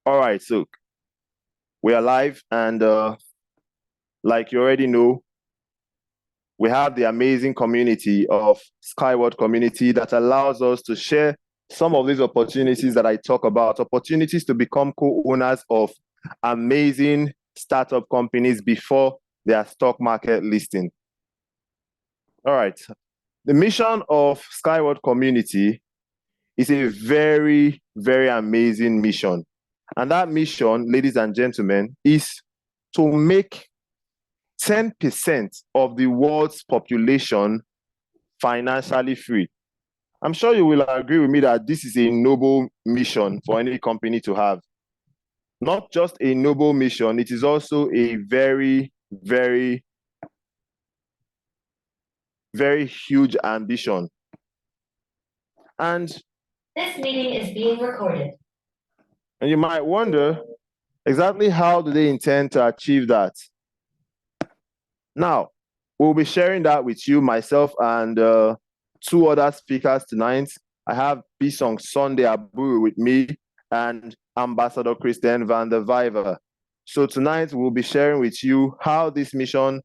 All right, so we are live, and like you already know, we have the amazing community of Skyward community that allows us to share some of these opportunities that I talk about, opportunities to become co-owners of amazing startup companies before their stock market listing. All right, the mission of Skyward community is a very, very amazing mission. And that mission, ladies and gentlemen, is to make 10% of the world's population financially free. I'm sure you will agree with me that this is a noble mission for any company to have. Not just a noble mission, it is also a very, very, very huge ambition. And this meeting is being recorded. And you might wonder, exactly how do they intend to achieve that? Now, we'll be sharing that with you, myself, and two other speakers tonight. I have Bisong Sunday Abu with me and Ambassador Christian van der Viver. So tonight we'll be sharing with you how this mission,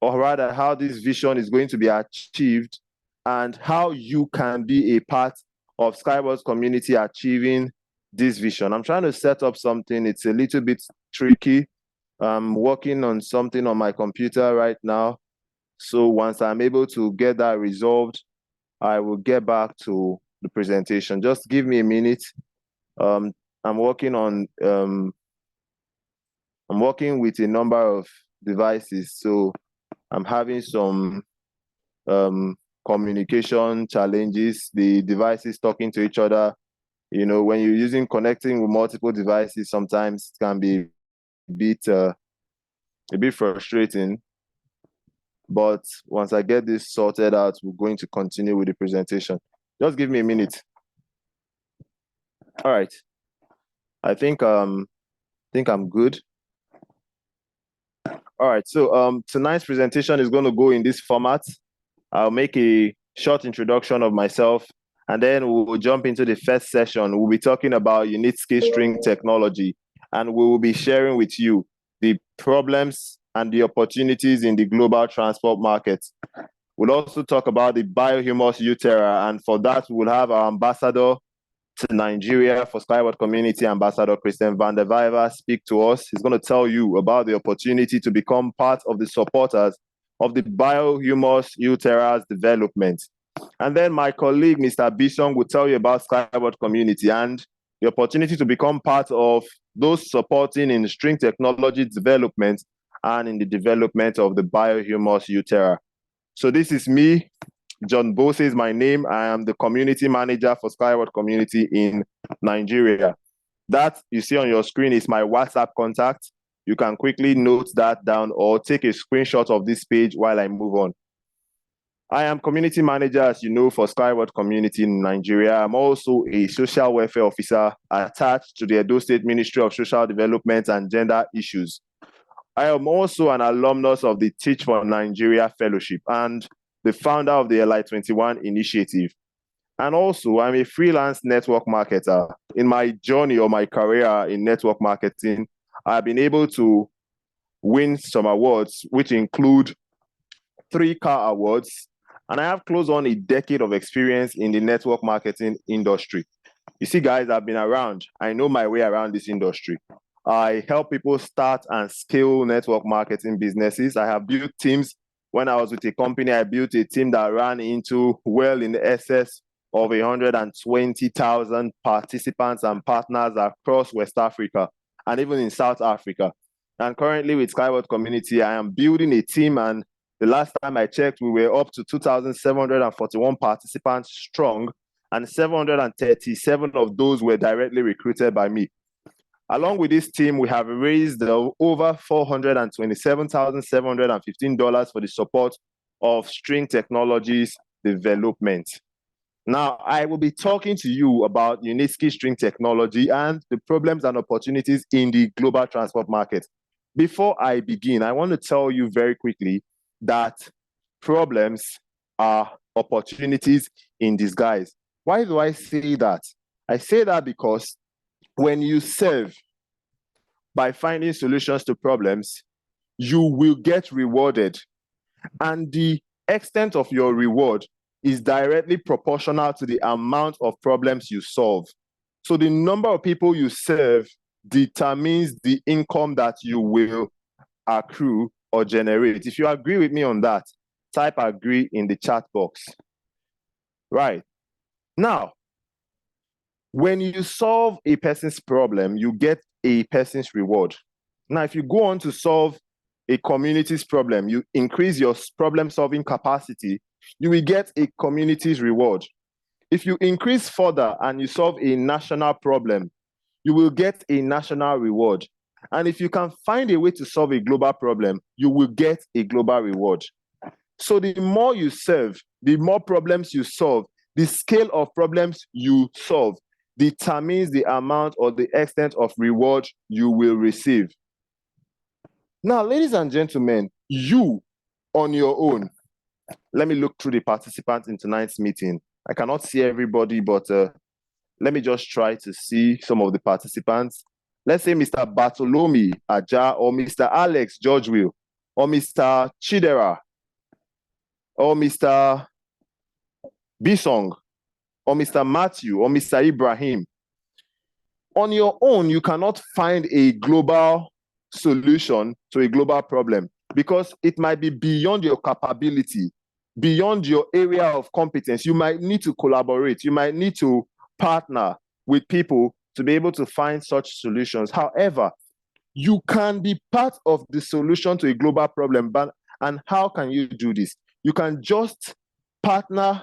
or rather how this vision is going to be achieved, and how you can be a part of Skyward's community achieving this vision. I'm trying to set up something. It's a little bit tricky. I'm working on something on my computer right now. So once I'm able to get that resolved, I will get back to the presentation. Just give me a minute. I'm working on I'm working with a number of devices, so I'm having some communication challenges. The devices talking to each other. You know, when you're connecting with multiple devices, sometimes it can be a bit frustrating. But once I get this sorted out, we're going to continue with the presentation. Just give me a minute. All right. I think I'm good. All right. So tonight's presentation is going to go in this format. I'll make a short introduction of myself, and then we'll jump into the first session. We'll be talking about Unitsky String Technology, and we will be sharing with you the problems and the opportunities in the global transport market. We'll also talk about the Biohumus Uterra, and for that, we'll have our ambassador to Nigeria for Skyward Community, Ambassador Christian van der Viver, speak to us. He's going to tell you about the opportunity to become part of the supporters of the Biohumus Uterra's development. And then my colleague, Mr. Bisong, will tell you about Skyward Community and the opportunity to become part of those supporting in string technology development and in the development of the Biohumus Uterra. So this is me. John Bossey is my name. I am the community manager for Skyward Community in Nigeria. That you see on your screen is my WhatsApp contact. You can quickly note that down or take a screenshot of this page while I move on. I am community manager, as you know, for Skyward Community in Nigeria. I'm also a social welfare officer attached to the Edo State Ministry of Social Development and Gender Issues. I am also an alumnus of the Teach for Nigeria Fellowship and the founder of the LI21 initiative. And also, I'm a freelance network marketer. In my journey or my career in network marketing, I've been able to win some awards, which include 3 car awards, and I have close on a decade of experience in the network marketing industry. You see, guys, I've been around. I know my way around this industry. I help people start and scale network marketing businesses. I have built teams. When I was with a company, I built a team that ran into well in excess of 120,000 participants and partners across West Africa and even in South Africa. And currently with Skyward Community, I am building a team, and the last time I checked, we were up to 2,741 participants strong, and 737 of those were directly recruited by me. Along with this team, we have raised over $427,715 for the support of string technologies development. Now, I will be talking to you about Unitsky String Technology and the problems and opportunities in the global transport market. Before I begin, I want to tell you very quickly that problems are opportunities in disguise. Why do I say that? I say that because when you serve by finding solutions to problems, you will get rewarded. And the extent of your reward is directly proportional to the amount of problems you solve. So the number of people you serve determines the income that you will accrue or generate. If you agree with me on that, type agree in the chat box. Right. Now, when you solve a person's problem, you get a person's reward. Now, if you go on to solve a community's problem, you increase your problem-solving capacity, you will get a community's reward. If you increase further and you solve a national problem, you will get a national reward. And if you can find a way to solve a global problem, you will get a global reward. So the more you serve, the more problems you solve, the scale of problems you solve determines the amount or the extent of reward you will receive. Now, ladies and gentlemen, you on your own, let me look through the participants in tonight's meeting. I cannot see everybody, but let me just try to see some of the participants. Let's say Mr. Bartolome Aja, or Mr. Alex Georgeville, or Mr. Chidera, or Mr. Bisong, or Mr. Matthew, or Mr. Ibrahim. On your own, you cannot find a global solution to a global problem because it might be beyond your capability, beyond your area of competence. You might need to collaborate. You might need to partner with people to be able to find such solutions. However, you can be part of the solution to a global problem. And how can you do this? You can just partner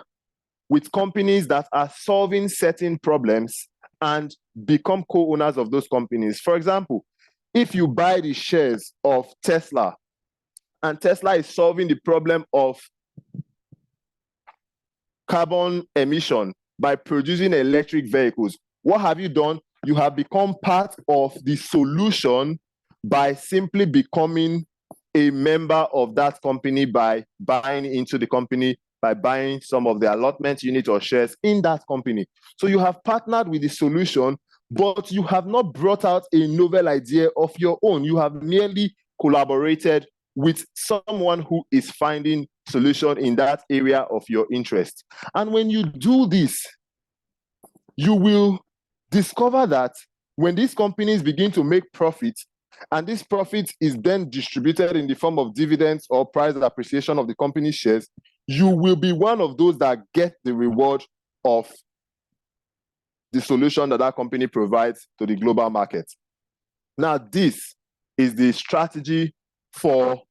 with companies that are solving certain problems and become co-owners of those companies. For example, if you buy the shares of Tesla and Tesla is solving the problem of carbon emission by producing electric vehicles, what have you done? You have become part of the solution by simply becoming a member of that company, by buying into the company, by buying some of the allotment unit or shares in that company. So you have partnered with the solution, but you have not brought out a novel idea of your own. You have merely collaborated with someone who is finding solution in that area of your interest. And when you do this, you will discover that when these companies begin to make profit, and this profit is then distributed in the form of dividends or price appreciation of the company's shares, you will be one of those that get the reward of the solution that that company provides to the global market. Now, this is the strategy for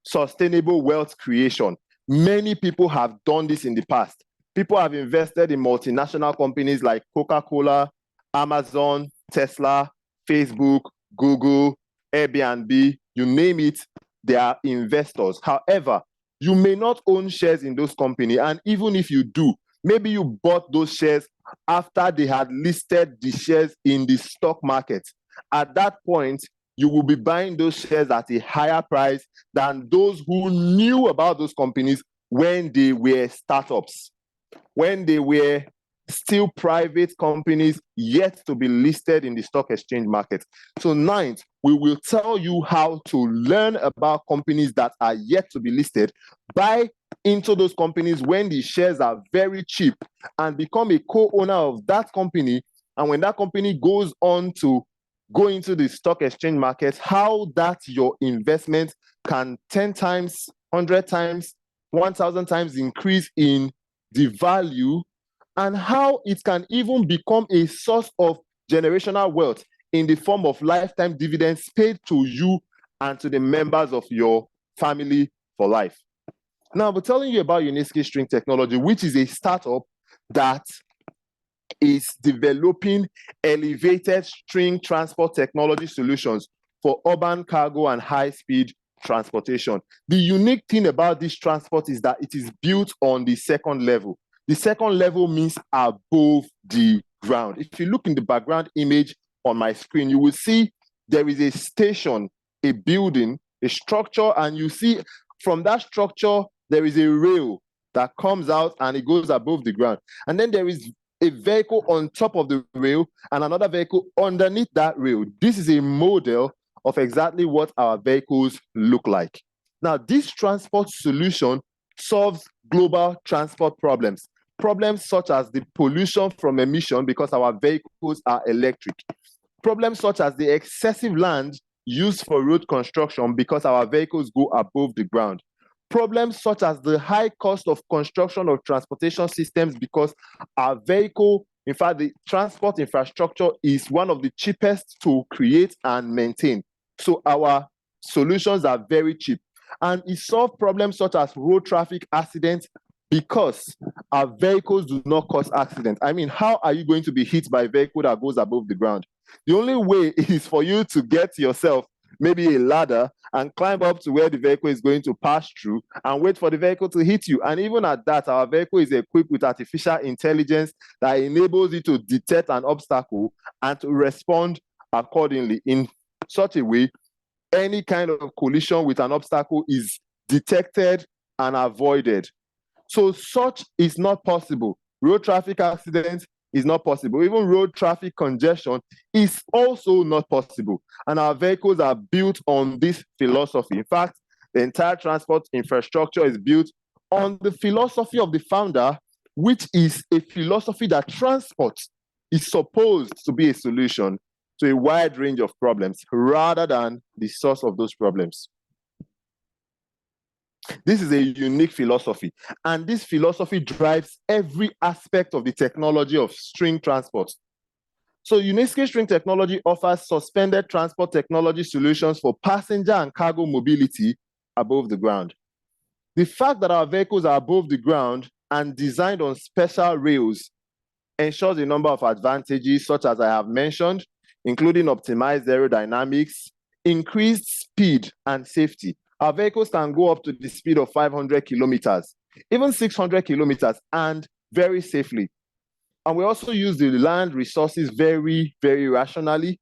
sustainable wealth creation. Many people have done this in the past. People have invested in multinational companies like Coca-Cola, Amazon, Tesla, Facebook, Google, Airbnb, you name it, they are investors. However, you may not own shares in those companies, and even if you do, maybe you bought those shares after they had listed the shares in the stock market. At that point, you will be buying those shares at a higher price than those who knew about those companies when they were startups, when they were still private companies yet to be listed in the stock exchange market. So ninth, we will tell you how to learn about companies that are yet to be listed, buy into those companies when the shares are very cheap, and become a co-owner of that company. And when that company goes on to go into the stock exchange market, how that your investment can 10 times, 100 times, 1,000 times increase in the value, and how it can even become a source of generational wealth in the form of lifetime dividends paid to you and to the members of your family for life. Now, I'll be telling you about Unitsky String Technology, which is a startup that is developing elevated string transport technology solutions for urban cargo and high-speed transportation. The unique thing about this transport is that it is built on the second level. The second level means above the ground. If you look in the background image on my screen, you will see there is a station, a building, a structure, and you see from that structure, there is a rail that comes out and it goes above the ground. And then there is a vehicle on top of the rail and another vehicle underneath that rail. This is a model of exactly what our vehicles look like. Now, this transport solution solves global transport problems. Problems such as the pollution from emission because our vehicles are electric. Problems such as the excessive land used for road construction because our vehicles go above the ground. Problems such as the high cost of construction of transportation systems because our vehicle, in fact, the transport infrastructure is one of the cheapest to create and maintain. So our solutions are very cheap. And it solves problems such as road traffic accidents because our vehicles do not cause accidents. I mean, how are you going to be hit by a vehicle that goes above the ground? The only way is for you to get yourself maybe a ladder and climb up to where the vehicle is going to pass through and wait for the vehicle to hit you. And even at that, our vehicle is equipped with artificial intelligence that enables you to detect an obstacle and to respond accordingly in such a way any kind of collision with an obstacle is detected and avoided. So such is not possible. Road traffic accidents is not possible. Even road traffic congestion is also not possible. And our vehicles are built on this philosophy. In fact, the entire transport infrastructure is built on the philosophy of the founder, which is a philosophy that transport is supposed to be a solution to a wide range of problems rather than the source of those problems. This is a unique philosophy, and this philosophy drives every aspect of the technology of string transport. So Unitsky String Technology offers suspended transport technology solutions for passenger and cargo mobility above the ground. The fact that our vehicles are above the ground and designed on special rails ensures a number of advantages, such as I have mentioned, including optimized aerodynamics, increased speed, and safety. Our vehicles can go up to the speed of 500 kilometers, even 600 kilometers, and very safely. And we also use the land resources very, very rationally.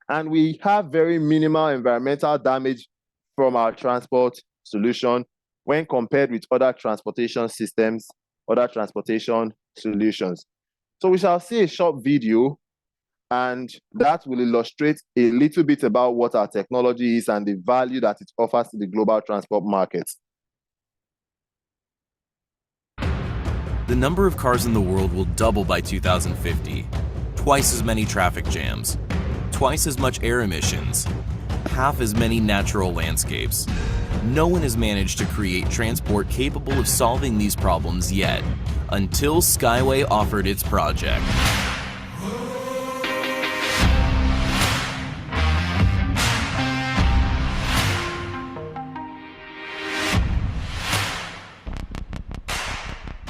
And we have very minimal environmental damage from our transport solution when compared with other transportation systems, other transportation solutions. So we shall see a short video, and that will illustrate a little bit about what our technology is and the value that it offers to the global transport market. The number of cars in the world will double by 2050. Twice as many traffic jams, twice as much air emissions, half as many natural landscapes. No one has managed to create transport capable of solving these problems yet, until Skyway offered its project.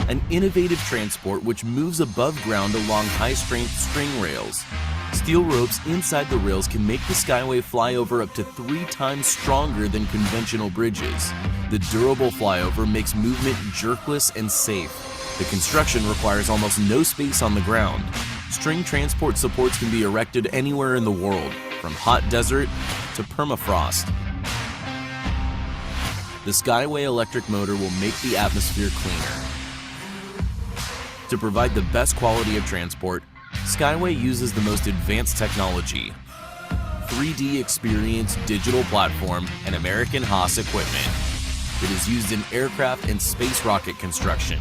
An innovative transport which moves above ground along high-strength string rails. Steel ropes inside the rails can make the Skyway flyover up to 3 times stronger than conventional bridges. The durable flyover makes movement jerkless and safe. The construction requires almost no space on the ground. String transport supports can be erected anywhere in the world, from hot desert to permafrost. The Skyway electric motor will make the atmosphere cleaner. To provide the best quality of transport, Skyway uses the most advanced technology, 3D Experience digital platform, and American Haas equipment. It is used in aircraft and space rocket construction.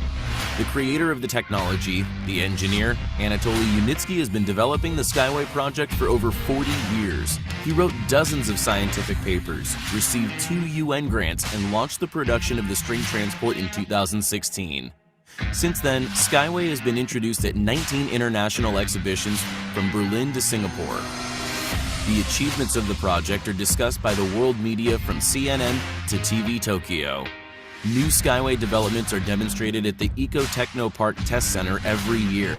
The creator of the technology, the engineer, Anatoly Unitsky, has been developing the Skyway project for over 40 years. He wrote dozens of scientific papers, received 2 UN grants, and launched the production of the string transport in 2016. Since then, Skyway has been introduced at 19 international exhibitions from Berlin to Singapore. The achievements of the project are discussed by the world media from CNN to TV Tokyo. New Skyway developments are demonstrated at the Eco Techno Park Test Center every year.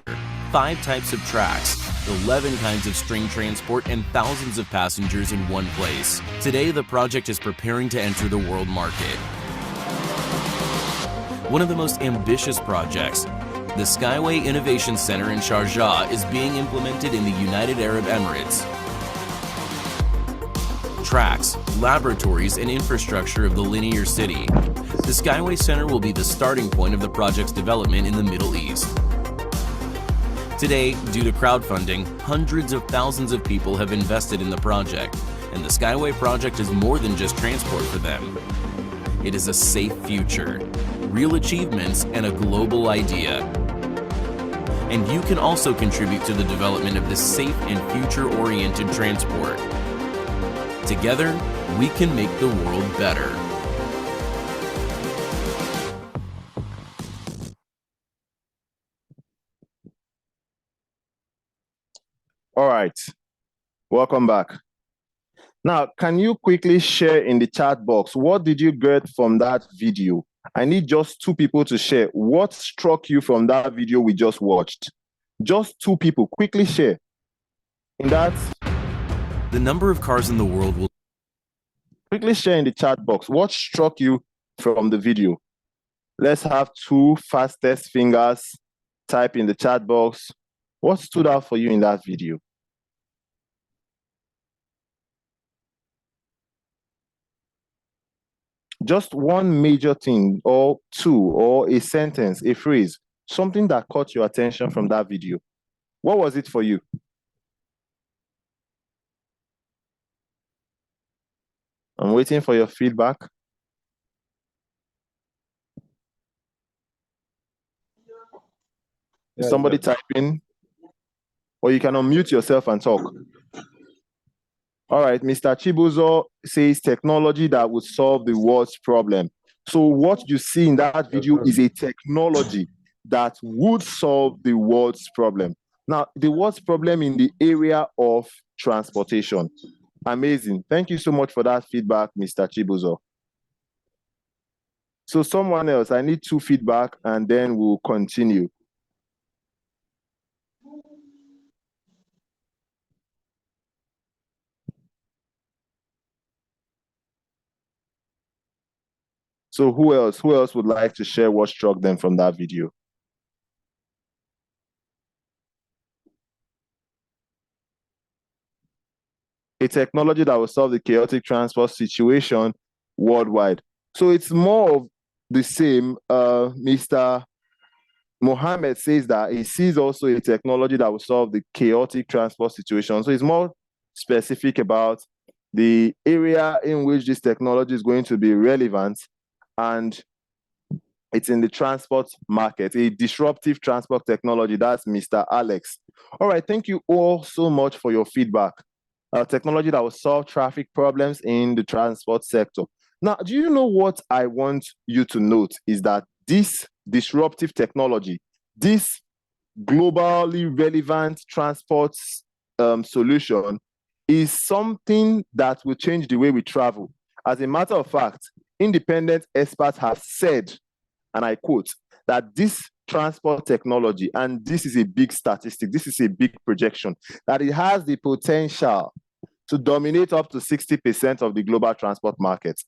5 types of tracks, 11 kinds of string transport, and thousands of passengers in one place. Today, the project is preparing to enter the world market. One of the most ambitious projects, the Skyway Innovation Center in Sharjah, is being implemented in the United Arab Emirates. Tracks, laboratories, and infrastructure of the linear city. The Skyway Center will be the starting point of the project's development in the Middle East. Today, due to crowdfunding, hundreds of thousands of people have invested in the project, and the Skyway project is more than just transport for them. It is a safe future, real achievements, and a global idea. And you can also contribute to the development of this safe and future-oriented transport. Together, we can make the world better. All right, welcome back. Now, can you quickly share in the chat box, what did you get from that video? I need just 2 people to share. What struck you from that video we just watched? Just 2 people, quickly share. In that, The number of cars in the world will quickly share in the chat box. What struck you from the video? Let's have 2 fastest fingers type in the chat box. What stood out for you in that video? Just one major thing, or 2, or a sentence, a phrase, something that caught your attention from that video. What was it for you? I'm waiting for your feedback. Somebody type in, or you can unmute yourself and talk. All right, Mr. Chibuzo says technology that would solve the world's problem. So what you see in that video is a technology that would solve the world's problem. Now, the world's problem in the area of transportation. Amazing. Thank you so much for that feedback, Mr. Chibuzo. So someone else, I need 2 feedback and then we'll continue. So who else would like to share what struck them from that video? A technology that will solve the chaotic transport situation worldwide. So it's more of the same. Mr. Mohammed says that he sees also a technology that will solve the chaotic transport situation. So it's more specific about the area in which this technology is going to be relevant, and it's in the transport market, a disruptive transport technology. That's Mr. Alex. All right, thank you all so much for your feedback. Technology that will solve traffic problems in the transport sector. Now, do you know what I want you to note is that this disruptive technology, this globally relevant transport solution is something that will change the way we travel. As a matter of fact, independent experts have said, and I quote, that this transport technology, and this is a big statistic, this is a big projection, that it has the potential to dominate up to 60% of the global transport market.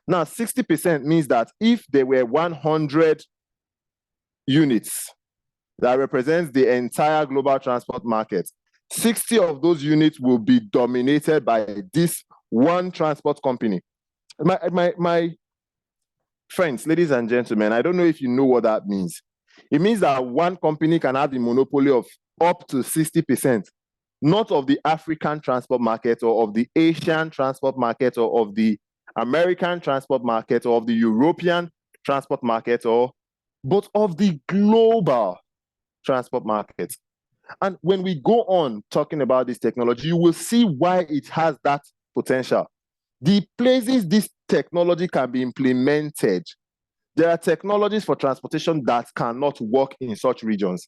Now, 60% means that if there were 100 units that represents the entire global transport market, 60 of those units will be dominated by this one transport company. My friends, ladies and gentlemen, I don't know if you know what that means. It means that one company can have the monopoly of up to 60%, not of the African transport market or of the Asian transport market or of the American transport market or of the European transport market, but of the global transport market. And when we go on talking about this technology, you will see why it has that potential. The places this technology can be implemented, there are technologies for transportation that cannot work in such regions.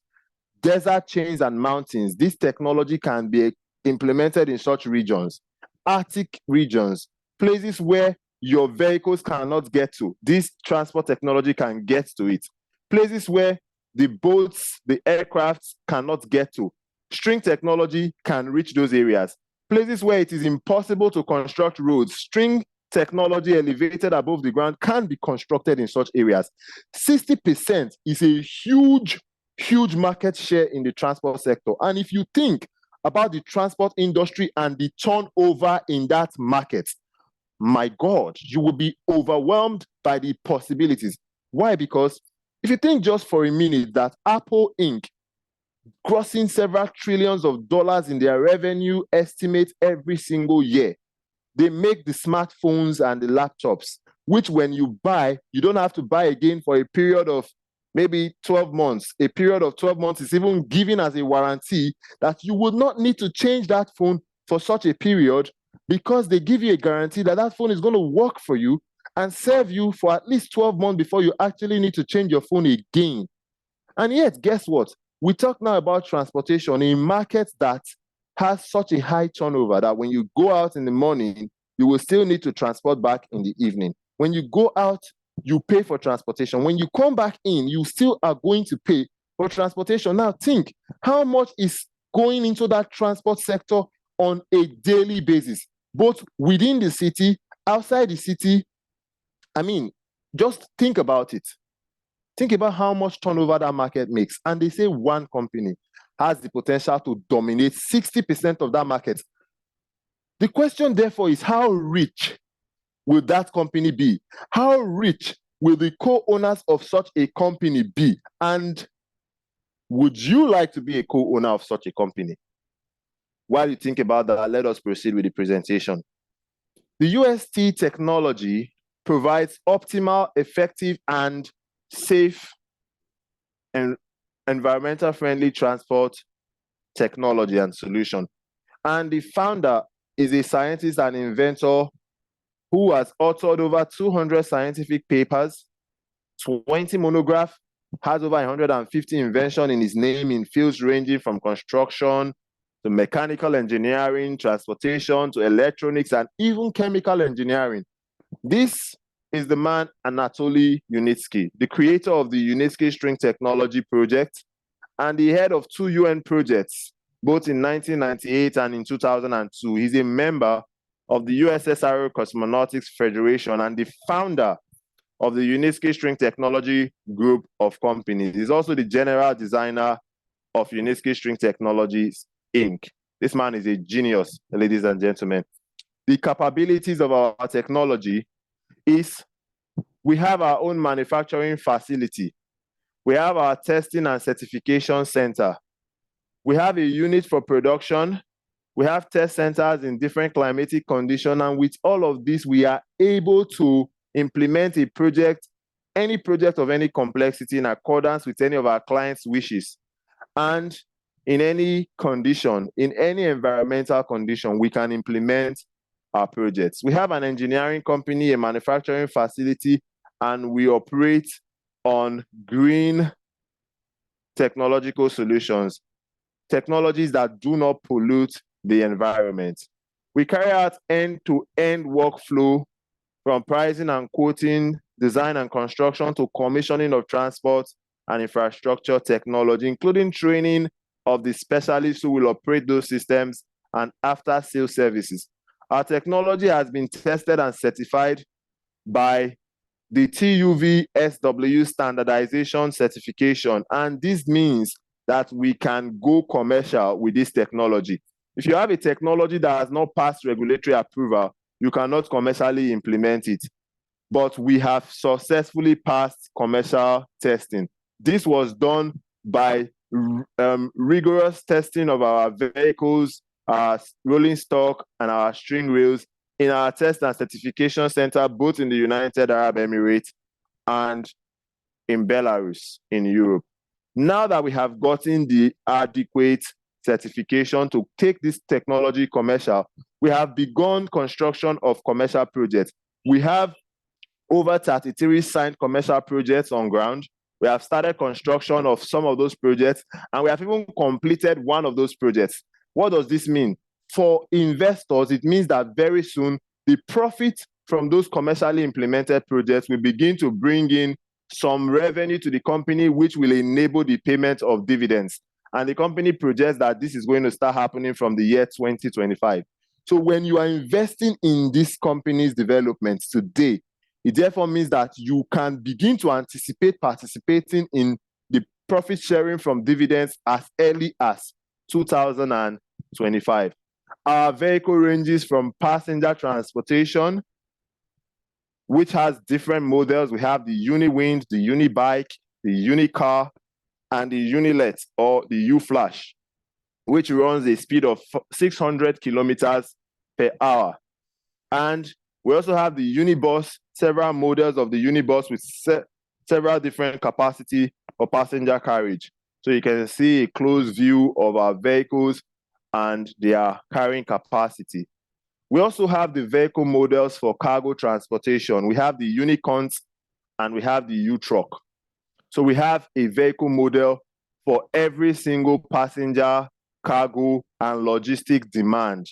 Desert chains and mountains, this technology can be implemented in such regions. Arctic regions, places where your vehicles cannot get to, this transport technology can get to it. Places where the boats, the aircrafts cannot get to, string technology can reach those areas. Places where it is impossible to construct roads, string technology elevated above the ground can be constructed in such areas. 60% is a huge, huge market share in the transport sector. And if you think about the transport industry and the turnover in that market, my God, you will be overwhelmed by the possibilities. Why? Because if you think just for a minute that Apple Inc. grossing several trillions of dollars in their revenue estimate every single year. They make the smartphones and the laptops, which when you buy, you don't have to buy again for a period of maybe 12 months. A period of 12 months is even given as a warranty that you would not need to change that phone for such a period, because they give you a guarantee that that phone is going to work for you and serve you for at least 12 months before you actually need to change your phone again. And yet, guess what? We talk now about transportation in markets that has such a high turnover that when you go out in the morning, you will still need to transport back in the evening. When you go out, you pay for transportation. When you come back in, you still are going to pay for transportation. Now think, how much is going into that transport sector on a daily basis, both within the city, outside the city? I mean, just think about it. Think about how much turnover that market makes. And they say one company has the potential to dominate 60% of that market. The question, therefore, is how rich will that company be? How rich will the co-owners of such a company be? And would you like to be a co-owner of such a company? While you think about that, let us proceed with the presentation. The UST technology provides optimal, effective, and safe and environmental-friendly transport technology and solution. And the founder is a scientist and inventor who has authored over 200 scientific papers, 20 monographs, has over 150 inventions in his name in fields ranging from construction to mechanical engineering, transportation to electronics, and even chemical engineering. This is the man Anatoly Unitsky, the creator of the Unitsky String Technology Project and the head of 2 UN projects, both in 1998 and in 2002. He's a member of the USSR Cosmonautics Federation and the founder of the Unitsky String Technology Group of Companies. He's also the general designer of Unitsky String Technologies Inc. This man is a genius, ladies and gentlemen. The capabilities of our technology is we have our own manufacturing facility. We have our testing and certification center. We have a unit for production. We have test centers in different climatic conditions. And with all of this, we are able to implement a project, any project of any complexity in accordance with any of our clients' wishes. And in any condition, in any environmental condition, we can implement our projects. We have an engineering company, a manufacturing facility, and we operate on green technological solutions, technologies that do not pollute the environment. We carry out end-to-end workflow from pricing and quoting, design and construction to commissioning of transport and infrastructure technology, including training of the specialists who will operate those systems and after-sales services. Our technology has been tested and certified by the TUV SW standardization certification, and this means that we can go commercial with this technology. If you have a technology that has not passed regulatory approval, you cannot commercially implement it. But we have successfully passed commercial testing. This was done by rigorous testing of our vehicles, our rolling stock, and our string reels in our test and certification center, both in the United Arab Emirates and in Belarus in Europe. Now that we have gotten the adequate certification to take this technology commercial, we have begun construction of commercial projects. We have over 33 signed commercial projects on ground. We have started construction of some of those projects, and we have even completed one of those projects. What does this mean? For investors, it means that very soon, the profit from those commercially implemented projects will begin to bring in some revenue to the company, which will enable the payment of dividends. And the company projects that this is going to start happening from the year 2025. So when you are investing in this company's development today, it therefore means that you can begin to anticipate participating in the profit sharing from dividends as early as 2025. Our vehicle ranges from passenger transportation, which has different models. We have the Uniwind, the Unibike, the Unicar, and the Unilet or the U-Flash, which runs a speed of 600 kilometers per hour. And we also have the Unibus, several models of the Unibus with several different capacity for passenger carriage. So you can see a close view of our vehicles and their carrying capacity. We also have the vehicle models for cargo transportation. We have the Unicorns and we have the U-Truck. So we have a vehicle model for every single passenger, cargo, and logistic demand.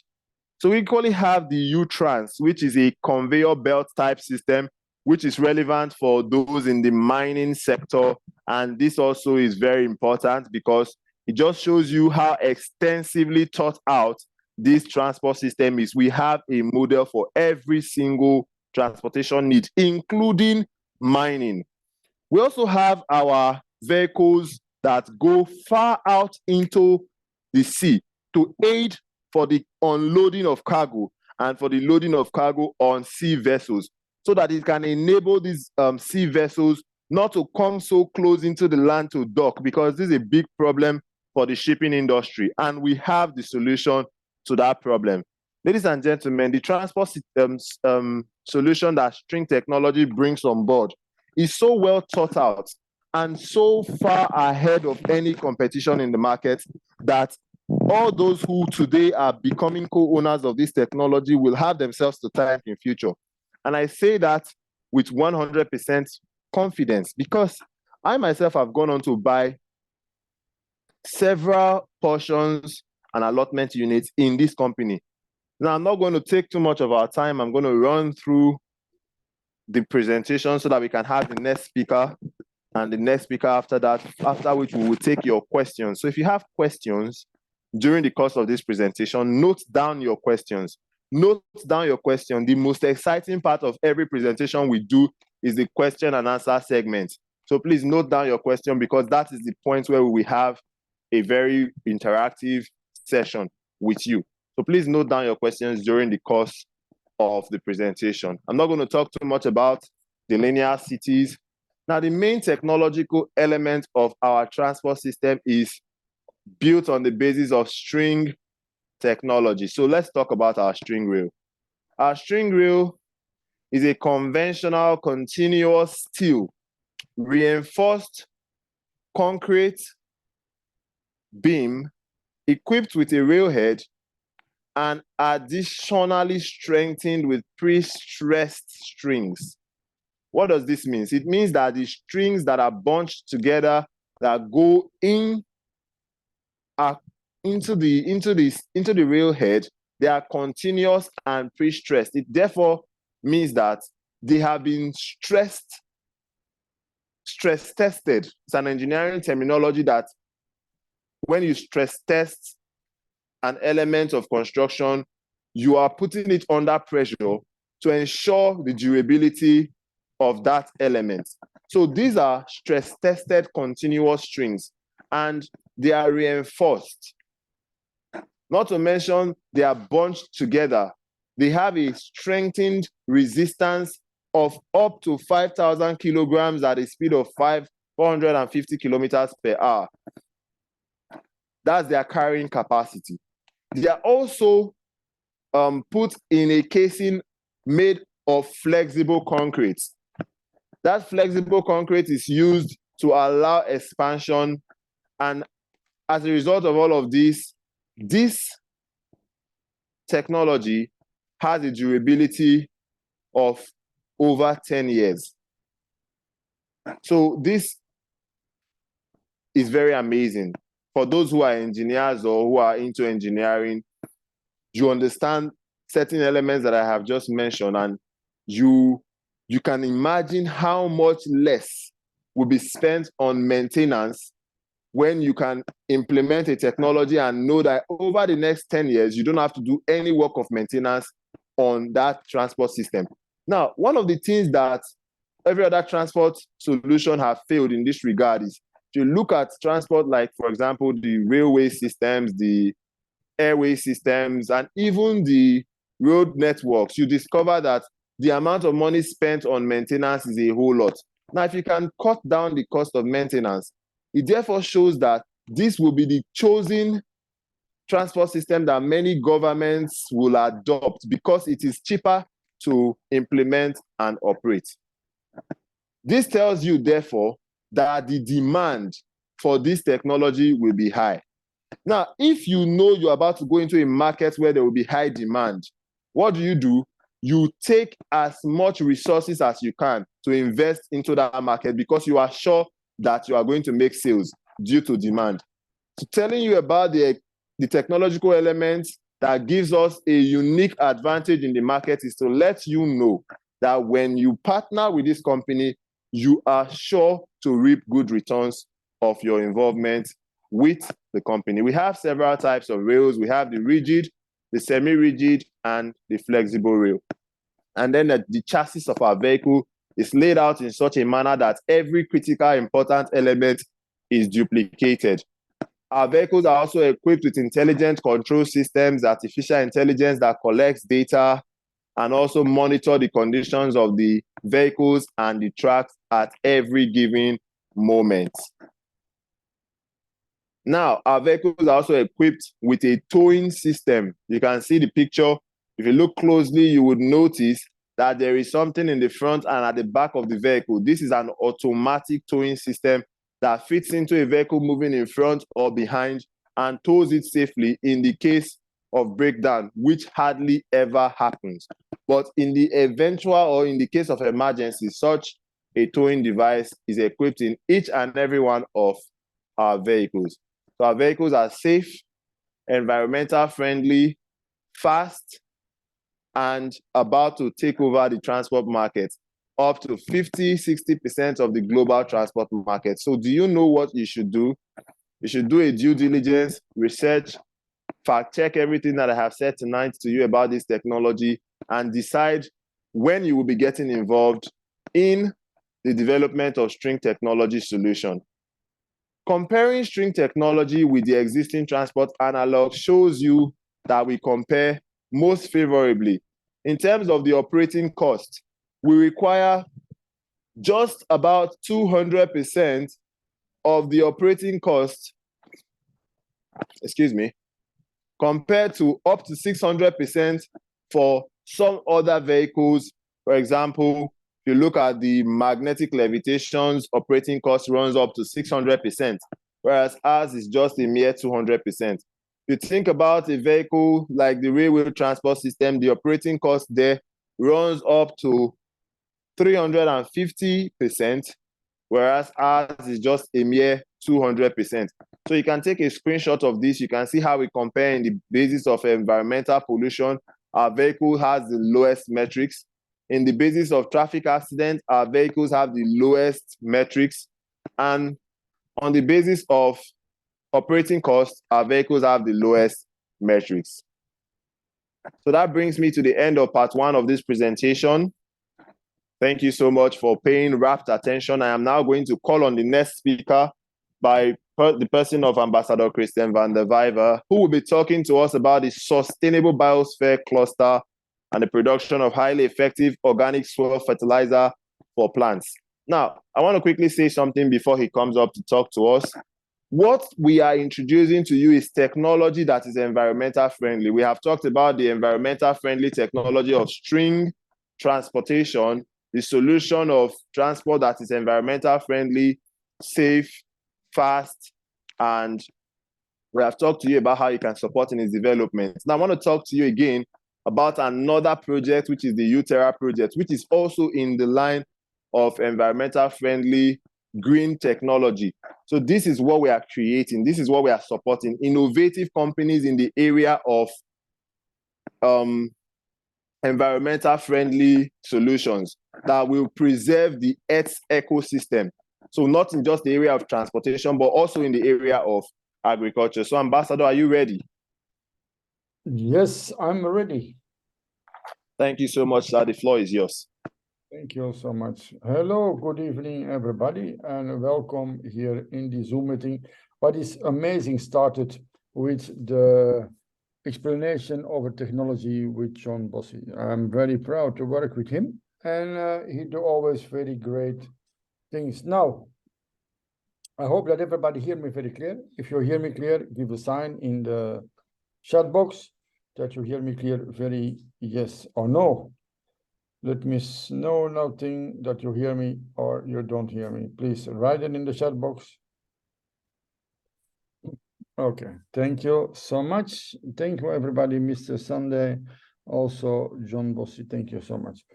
So we equally have the U-Trans, which is a conveyor belt type system, which is relevant for those in the mining sector. And this also is very important because it just shows you how extensively thought out this transport system is. We have a model for every single transportation need, including mining. We also have our vehicles that go far out into the sea to aid for the unloading of cargo and for the loading of cargo on sea vessels, so that it can enable these sea vessels not to come so close into the land to dock, because this is a big problem for the shipping industry. And we have the solution to that problem. Ladies and gentlemen, the transport solution that String Technology brings on board is so well thought out and so far ahead of any competition in the market that all those who today are becoming co-owners of this technology will have themselves to thank in future. And I say that with 100% confidence because I myself have gone on to buy several portions and allotment units in this company. Now, I'm not going to take too much of our time. I'm going to run through the presentation so that we can have the next speaker and the next speaker after that, after which we will take your questions. So if you have questions during the course of this presentation, note down your questions. Note down your question. The most exciting part of every presentation we do is the question and answer segment. So please note down your question because that is the point where we have a very interactive session with you. So please note down your questions during the course of the presentation. I'm not going to talk too much about the linear cities. Now, the main technological element of our transport system is built on the basis of string technology. So let's talk about our string rail. Our string rail is a conventional continuous steel reinforced concrete beam equipped with a railhead and additionally strengthened with pre-stressed strings. What does this mean? It means that the strings that are bunched together that go into the railhead, they are continuous and pre-stressed. It therefore means that they have been stress tested. It's an engineering terminology that when you stress test an element of construction, you are putting it under pressure to ensure the durability of that element. So these are stress tested continuous strings and they are reinforced. Not to mention they are bunched together. They have a strengthened resistance of up to 5,000 kilograms at a speed of 450 kilometers per hour. That's their carrying capacity. They are also put in a casing made of flexible concrete. That flexible concrete is used to allow expansion, and as a result of all of this, this technology has a durability of over 10 years. So this is very amazing. For those who are engineers or who are into engineering, you understand certain elements that I have just mentioned, and you can imagine how much less will be spent on maintenance when you can implement a technology and know that over the next 10 years, you don't have to do any work of maintenance on that transport system. Now, one of the things that every other transport solution have failed in this regard is to look at transport like, for example, the railway systems, the airway systems, and even the road networks. You discover that the amount of money spent on maintenance is a whole lot. Now, if you can cut down the cost of maintenance It therefore shows that this will be the chosen transport system that many governments will adopt because it is cheaper to implement and operate. This tells you, therefore, that the demand for this technology will be high. Now, if you know you're about to go into a market where there will be high demand, what do? You take as much resources as you can to invest into that market because you are sure that you are going to make sales due to demand. So telling you about the technological elements that gives us a unique advantage in the market is to let you know that when you partner with this company, you are sure to reap good returns of your involvement with the company. We have several types of rails. We have the rigid, the semi-rigid, and the flexible rail. And then the chassis of our vehicle is laid out in such a manner that every critical important element is duplicated. Our vehicles are also equipped with intelligent control systems, artificial intelligence that collects data and also monitor the conditions of the vehicles and the tracks at every given moment. Now, our vehicles are also equipped with a towing system. You can see the picture. If you look closely, you would notice that there is something in the front and at the back of the vehicle. This is an automatic towing system that fits into a vehicle moving in front or behind and tows it safely in the case of breakdown, which hardly ever happens. But in the eventual or in the case of emergency, such a towing device is equipped in each and every one of our vehicles. So our vehicles are safe, environmental friendly, fast, and about to take over the transport market, up to 50-60% of the global transport market. So do you know what you should do? You should do a due diligence, research, fact check everything that I have said tonight to you about this technology, and decide when you will be getting involved in the development of string technology solution. Comparing string technology with the existing transport analog shows you that we compare most favorably. In terms of the operating cost, we require just about 200% of the operating cost, compared to up to 600% for some other vehicles. For example, if you look at the magnetic levitations, operating cost runs up to 600%, whereas ours is just a mere 200%. If you think about a vehicle like the railway transport system, the operating cost there runs up to 350%, whereas ours is just a mere 200%. So you can take a screenshot of this. You can see how we compare in the basis of environmental pollution. Our vehicle has the lowest metrics. In the basis of traffic accidents, our vehicles have the lowest metrics. And on the basis of operating costs, our vehicles have the lowest metrics. So that brings me to the end of part one of this presentation. Thank you so much for paying rapt attention. I am now going to call on the next speaker by the person of Ambassador Christian van der Vijver, who will be talking to us about the sustainable biosphere cluster and the production of highly effective organic soil fertilizer for plants. Now, I want to quickly say something before he comes up to talk to us. What we are introducing to you is technology that is environmental friendly. We have talked about the environmental friendly technology of string transportation, the solution of transport that is environmental friendly, safe, fast, and we have talked to you about how you can support in its development. Now I want to talk to you again about another project, which is the Uterra project, which is also in the line of environmental friendly green technology. So this is what we are creating. This is what we are supporting. Innovative companies in the area of environmental friendly solutions that will preserve the Earth's ecosystem. So not in just the area of transportation, but also in the area of agriculture. So Ambassador, are you ready? Yes, I'm ready. Thank you so much, sir. The floor is yours. Thank you so much. Hello, good evening, everybody, and welcome here in the Zoom meeting. What is amazing started with the explanation of a technology with John Bossey. I'm very proud to work with him, and he do always very great things. Now, I hope that everybody hear me very clear. If you hear me clear, give a sign in the chat box that you hear me clear, very yes or no. Let me know nothing that you hear me or you don't hear me. Please write it in the chat box. Okay, thank you so much. Thank you, everybody, Mr. Sunday, also John Bossey, thank you so much.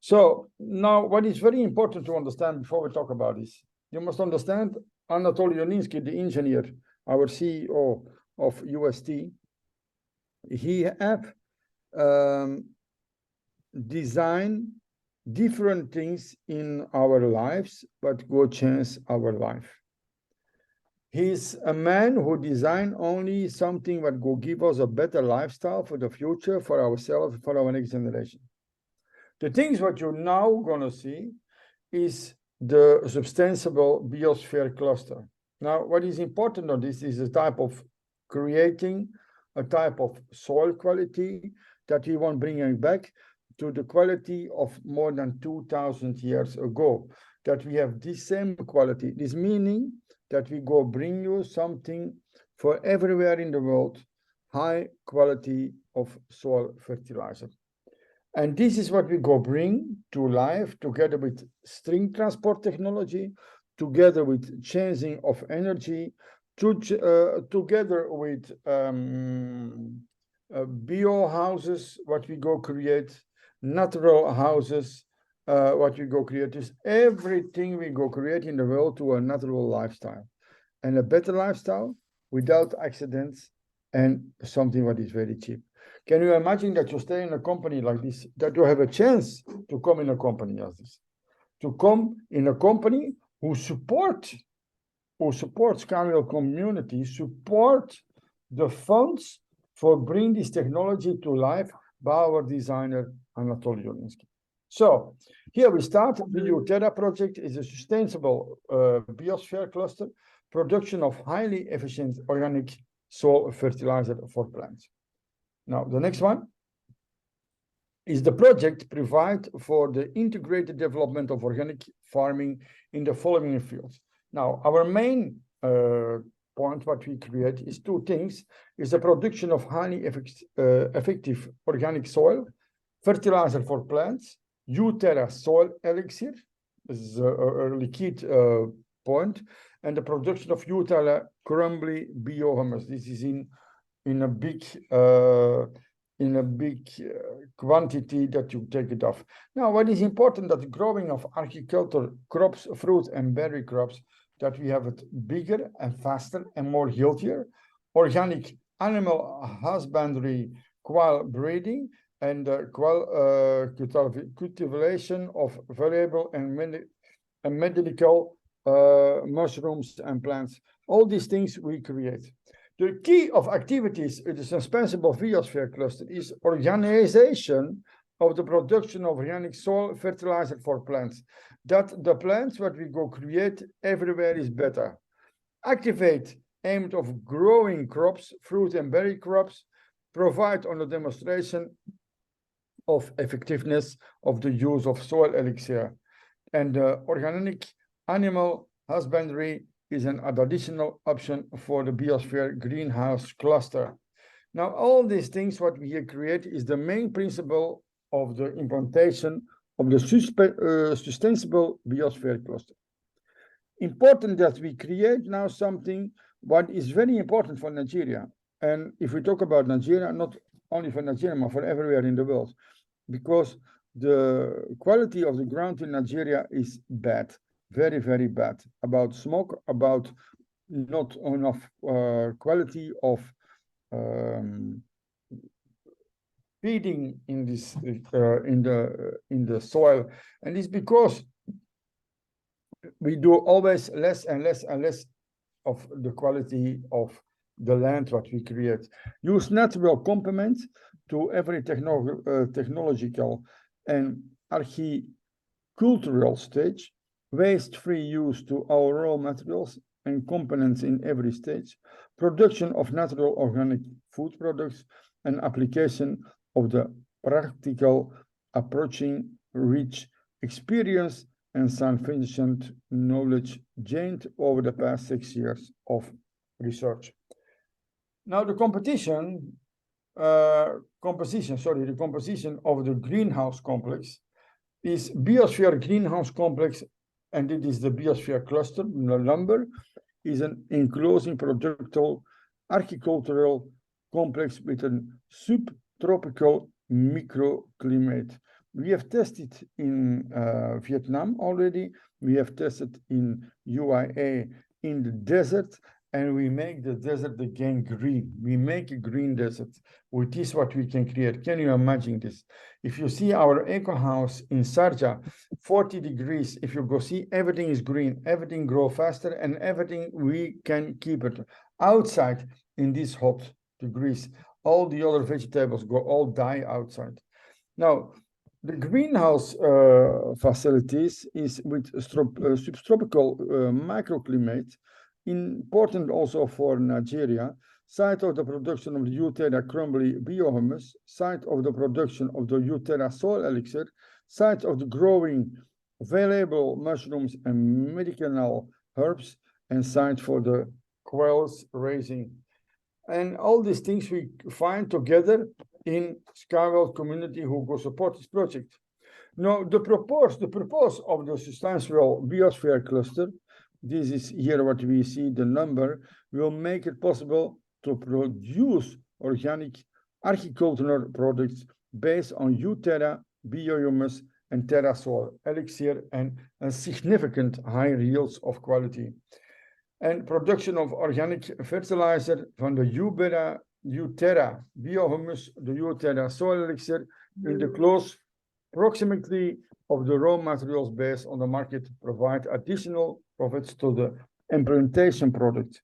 So now what is very important to understand before we talk about this, you must understand Anatoly Unitsky, the engineer, our CEO of UST, he have designed different things in our lives, but go change our life. He's a man who designed only something that will give us a better lifestyle for the future, for ourselves, for our next generation. The things what you're now gonna see is the substantial biosphere cluster. Now, what is important on this is a type of creating a type of soil quality that we want bringing back to the quality of more than 2,000 years ago, that we have this same quality. This meaning that we go bring you something for everywhere in the world, high quality of soil fertilizer. And this is what we go bring to life together with string transport technology, together with changing of energy, together with bio houses, what we go create, natural houses, what we go create is everything we go create in the world to a natural lifestyle and a better lifestyle without accidents and something what is very cheap. Can you imagine that you stay in a company like this, that you have a chance to come in a company as this, to come in a company who supports Carmel community, support the funds for bringing this technology to life by our designer, Anatoly Unitsky. So here we start. The Uterra project is a sustainable biosphere cluster, production of highly efficient organic soil fertilizer for plants. Now, the next one is the project provide for the integrated development of organic farming in the following fields. Now, our main point what we create is two things, is the production of highly effective organic soil, fertilizer for plants, Uterra soil elixir, is a liquid point, and the production of Uterra crumbly biohumus. This is in a big quantity that you take it off. Now, what is important that the growing of agriculture crops, fruit and berry crops, that we have it bigger and faster and more healthier, organic animal husbandry, quail breeding, and cultivation of variable and medical mushrooms and plants. All these things we create. The key of activities in the suspensible biosphere cluster is organization of the production of organic soil fertilizer for plants. That the plants what we go create everywhere is better. Activate aimed of growing crops, fruit and berry crops, provide on the demonstration of effectiveness of the use of soil elixir. And organic animal husbandry is an additional option for the biosphere greenhouse cluster. Now, all these things what we here create is the main principle of the implementation of the sustainable biosphere cluster. Important that we create now something what is very important for Nigeria. And if we talk about Nigeria, not only for Nigeria, but for everywhere in the world, because the quality of the ground in Nigeria is bad, very, very bad. About smoke, about not enough quality of feeding in this in the soil, and it's because we do always less and less and less of the quality of the land what we create. Use natural complements to every technological and architectural stage, waste-free use to our raw materials and components in every stage, production of natural organic food products, and application of the practical approaching rich experience and sufficient knowledge gained over the past 6 years of research. Now, the composition of the greenhouse complex is biosphere greenhouse complex, and it is the biosphere cluster. The number is an enclosing productive agricultural complex with a subtropical microclimate. We have tested in Vietnam already. We have tested in UAE in the desert, and we make the desert again green. We make a green desert, which is what we can create. Can you imagine this? If you see our eco house in Sharjah, 40 degrees, if you go see, everything is green, everything grow faster, and everything we can keep it outside in these hot degrees. All the other vegetables all die outside. Now, the greenhouse facilities is with subtropical microclimate, important also for Nigeria, site of the production of the Uterra crumbly biohumus, site of the production of the Uterra soil elixir, site of the growing valuable mushrooms and medicinal herbs, and site for the quails raising. And all these things we find together in Skywell community who go support this project. Now, the purpose of the sustainable biosphere cluster, this is here what we see, the number, will make it possible to produce organic agricultural products based on Uterra Biohumus and Terra soil elixir and a significant high yields of quality. And production of organic fertilizer from the Uterra Biohumus, the Uterra soil elixir, in the close proximity of the raw materials based on the market provide additional profits to the implementation product.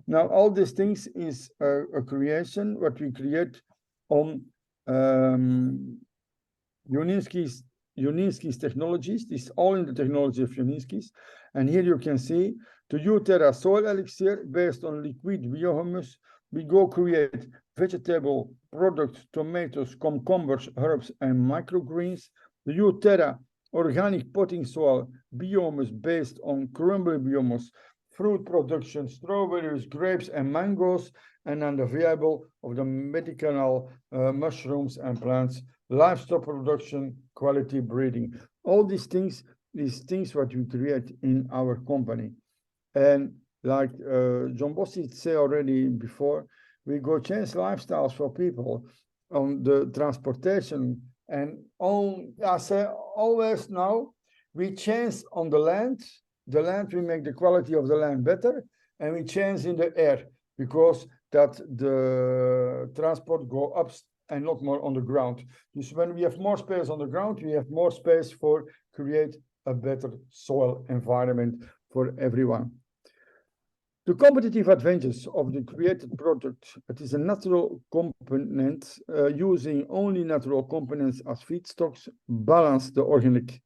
Now, all these things is a creation, what we create on Unitsky's technologies. This is all in the technology of Unitsky's. And here you can see the Uterra soil elixir based on liquid biohumus. We go create vegetable products, tomatoes, cucumbers, herbs, and microgreens. The Uterra organic potting soil biohumus based on crumbly biohumus, fruit production, strawberries, grapes, and mangoes, and on the viable of the medicinal mushrooms and plants, livestock production, quality breeding. All these things what we create in our company. And like John Bossey said already before, we go change lifestyles for people on the transportation and on, I say always now, we change on the land, we make the quality of the land better, and we change in the air because that the transport go up and not more on the ground. So when we have more space on the ground, we have more space for create a better soil environment for everyone. The competitive advantage of the created product, it is a natural component using only natural components as feedstocks, balance the organic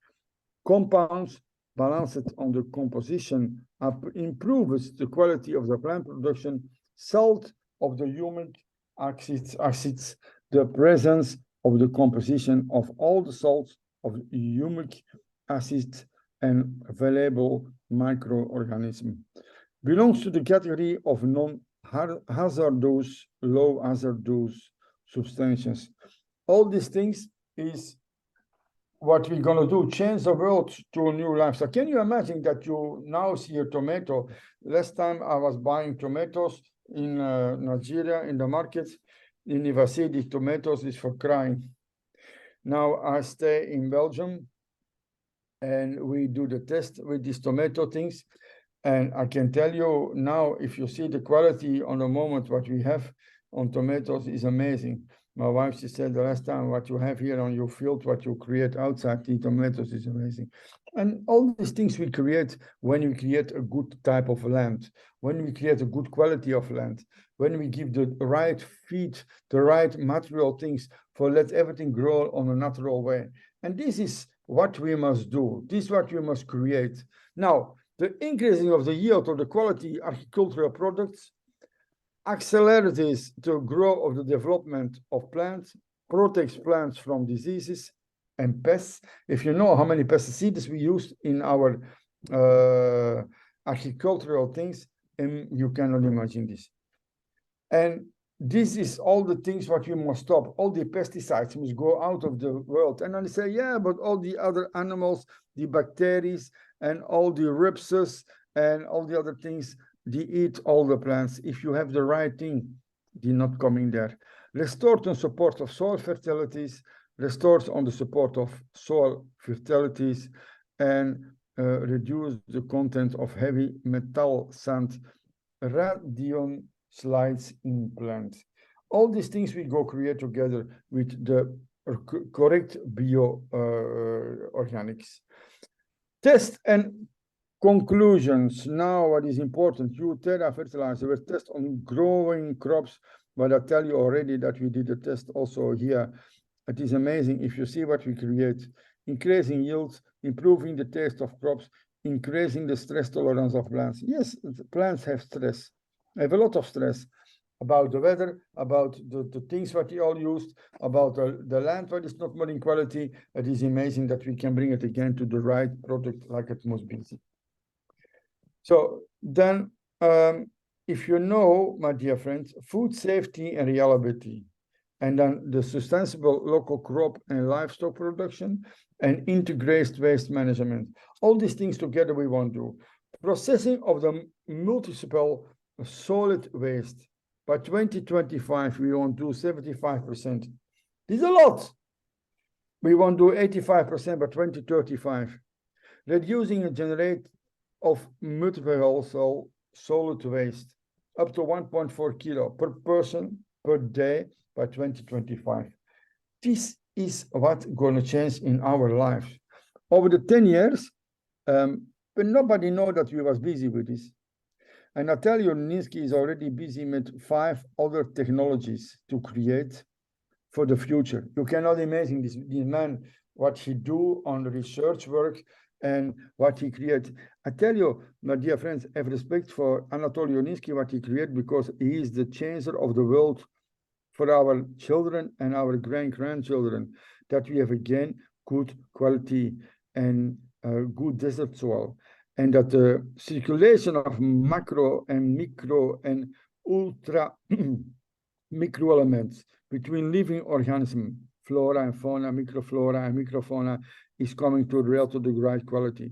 compounds, balance it on the composition, improves the quality of the plant production, salt of the humic acids, the presence of the composition of all the salts of humic acids and available microorganisms. Belongs to the category of non-hazardous, low hazardous substances. All these things is what we're going to do, change the world to a new lifestyle. Can you imagine that you now see a tomato? Last time I was buying tomatoes in Nigeria in the market, and if I see these tomatoes, it's for crying. Now I stay in Belgium and we do the test with these tomato things. And I can tell you now, if you see the quality on the moment, what we have on tomatoes is amazing. My wife, she said the last time, what you have here on your field, what you create outside the tomatoes is amazing. And all these things we create when we create a good type of land, when we create a good quality of land, when we give the right feed, the right material things for let everything grow on a natural way. And this is what we must do. This is what we must create. Now, the increasing of the yield of the quality agricultural products accelerates the growth of the development of plants, protects plants from diseases, and pests. If you know how many pesticides we use in our agricultural things, and you cannot imagine this. And this is all the things what we must stop. All the pesticides must go out of the world. And then they say, yeah, but all the other animals, the bacteria, and all the rupses, and all the other things, they eat all the plants. If you have the right thing, they're not coming there. Restored on support of soil fertilities, restored on the support of soil fertilities, and reduce the content of heavy metal sand, radion slides in plants. All these things we go create together with the correct bio organics. Test and conclusions. Now, what is important? Uterra fertilizer was test on growing crops, but I tell you already that we did a test also here. It is amazing if you see what we create. Increasing yields, improving the taste of crops, increasing the stress tolerance of plants. Yes, plants have stress. Have a lot of stress about the weather, about the things what we all used, about the land what is not more in quality. It is amazing that we can bring it again to the right product like it must be. So then, if you know, my dear friends, food safety and reliability, and then the sustainable local crop and livestock production, and integrated waste management. All these things together we want to do. Processing of the municipal solid waste. By 2025, we want to do 75%. This is a lot. We want to do 85% by 2035. Reducing and generate of multiple solid waste up to 1.4 kilo per person per day by 2025. This is what's going to change in our lives. Over the 10 years, but nobody know that we was busy with this. And I tell you, Unitsky is already busy with 5 other technologies to create for the future. You cannot imagine this man, what he do on the research work and what he create. I tell you, my dear friends, have respect for Anatoly Unitsky, what he create, because he is the changer of the world for our children and our grandchildren, that we have again good quality and good desert soil, and that the circulation of macro and micro and ultra micro elements between living organisms, flora and fauna, microflora and microfauna, is coming to the right quality.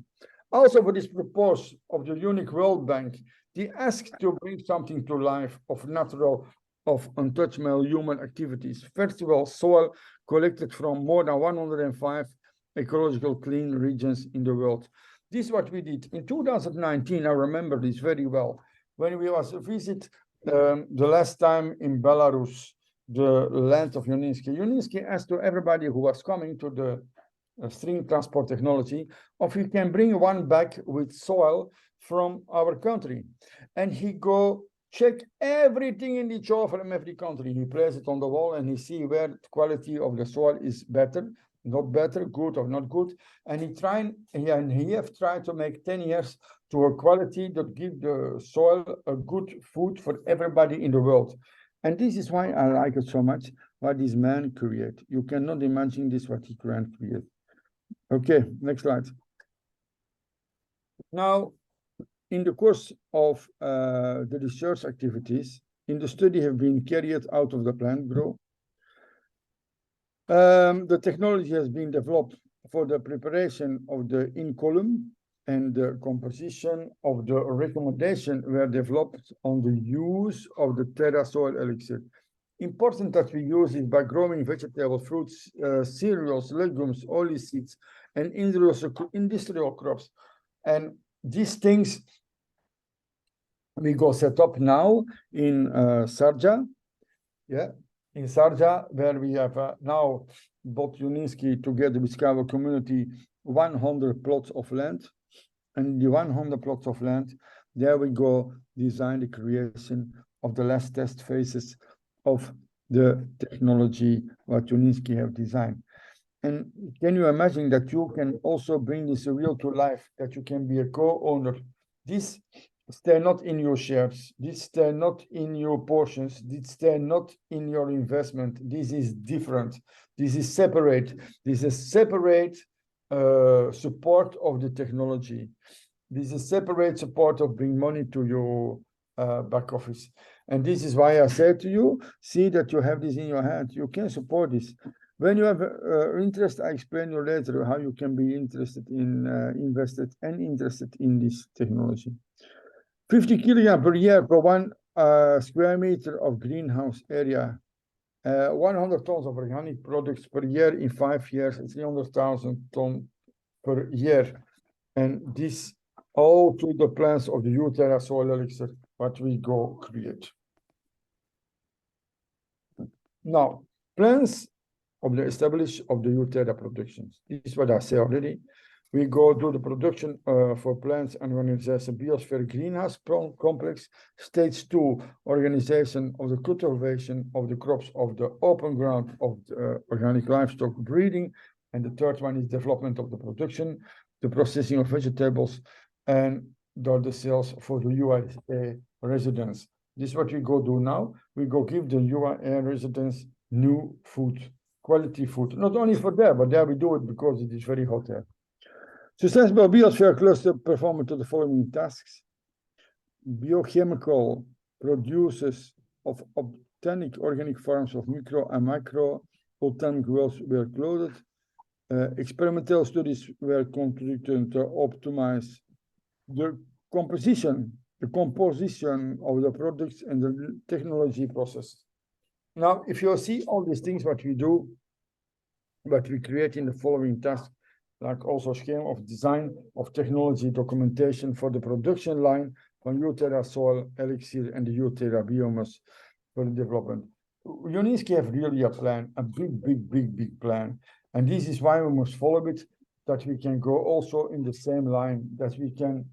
Also, for this purpose of the unique World Bank, they asked to bring something to life of natural, of untouchable human activities. First of all, soil collected from more than 105 ecological clean regions in the world. This is what we did. In 2019, I remember this very well, when we was visit the last time in Belarus, the land of Unitsky. Unitsky asked to everybody who was coming to the string transport technology, if he can bring one bag with soil from our country. And he go check everything in the soil from every country. He places it on the wall and he see where the quality of the soil is better, not better, good or not good. And he have tried to make 10 years to a quality that give the soil a good food for everybody in the world. And this is why I like it so much, what this man create. You cannot imagine this, what he can create. Okay, next slide. Now, in the course of the research activities, in the study have been carried out of the plant grow. The technology has been developed for the preparation of the in-column, and the composition of the recommendation were developed on the use of the Terra soil elixir. Important that we use it by growing vegetable, fruits, cereals, legumes, oilseeds, and industrial crops. And these things we go set up now in Sarja, in Sarja, where we have now both Unitsky together with our community 100 plots of land, and the 100 plots of land, there we go design the creation of the last test phases of the technology what Unitsky have designed. And can you imagine that you can also bring this real to life, that you can be a co-owner? This stay not in your shares. This stay not in your portions. This stay not in your investment. This is different. This is separate. This is separate support of the technology. This is separate support of bring money to your back office. And this is why I said to you, see that you have this in your hand. You can support this. When you have interest, I explain you later how you can be interested in invested and interested in this technology. 50 kilograms per year per 1 square meter of greenhouse area. 100 tons of organic products per year in 5 years, 300,000 tons per year. And this all to the plants of the Uterra soil elixir, what we go create. Now, plans of the establish of the Uterra productions. This is what I say already. We go do the production for plants and organization biosphere greenhouse complex. Stage 2, organization of the cultivation of the crops of the open ground of the organic livestock breeding. And the third one is development of the production, the processing of vegetables, and the sales for the USA residents. This is what we go do now. We go give the USA residents new food, quality food. Not only for there, but there we do it because it is very hot there. Sustainable biosphere cluster perform to the following tasks. Biochemical producers of botanic organic forms of micro and macro botanic wells were clothed. Experimental studies were conducted to optimize the composition of the products and the technology process. Now, if you see all these things, what we do, what we create in the following tasks, like also scheme of design of technology documentation for the production line from Uterra soil elixir and the Uterra Biohumus for the development. Unitsky have really a plan, a big plan. And this is why we must follow it, that we can go also in the same line, that we can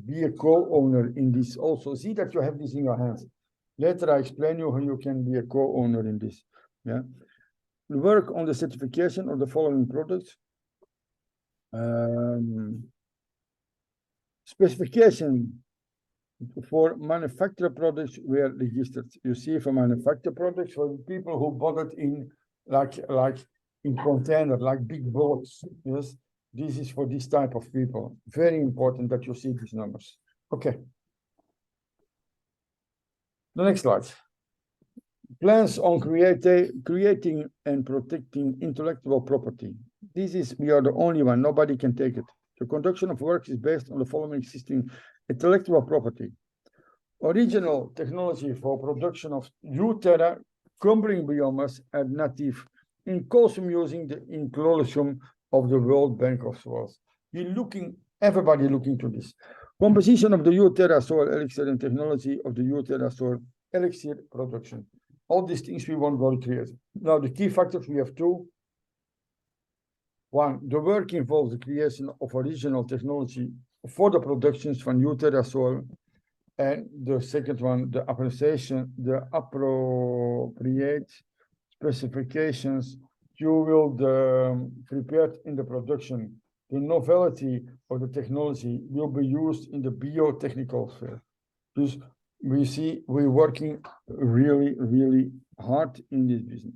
be a co-owner in this also. See that you have this in your hands. Later I explain you how you can be a co-owner in this. Yeah. We work on the certification of the following products. Specification for manufacturer products were registered. You see, for manufacturer products, for people who bought it in like in container, like big boats. Yes, this is for this type of people. Very important that you see these numbers. Okay. The next slide. Plans on creating and protecting intellectual property. This is, we are the only one, nobody can take it. The conduction of works is based on the following existing intellectual property. Original technology for production of Uterra crumbling biomass and native in custom using the inclusion of the World Bank of Soils. Everybody looking to this. Composition of the Uterra soil elixir and technology of the Uterra soil elixir production. All these things we want to create. Now, the key factors, we have two. One, the work involves the creation of original technology for the productions from Uterra soil. And the second one, the appropriate specifications you will prepare in the production. The novelty of the technology will be used in the biotechnical sphere. Dus we see we're working really hard in this business.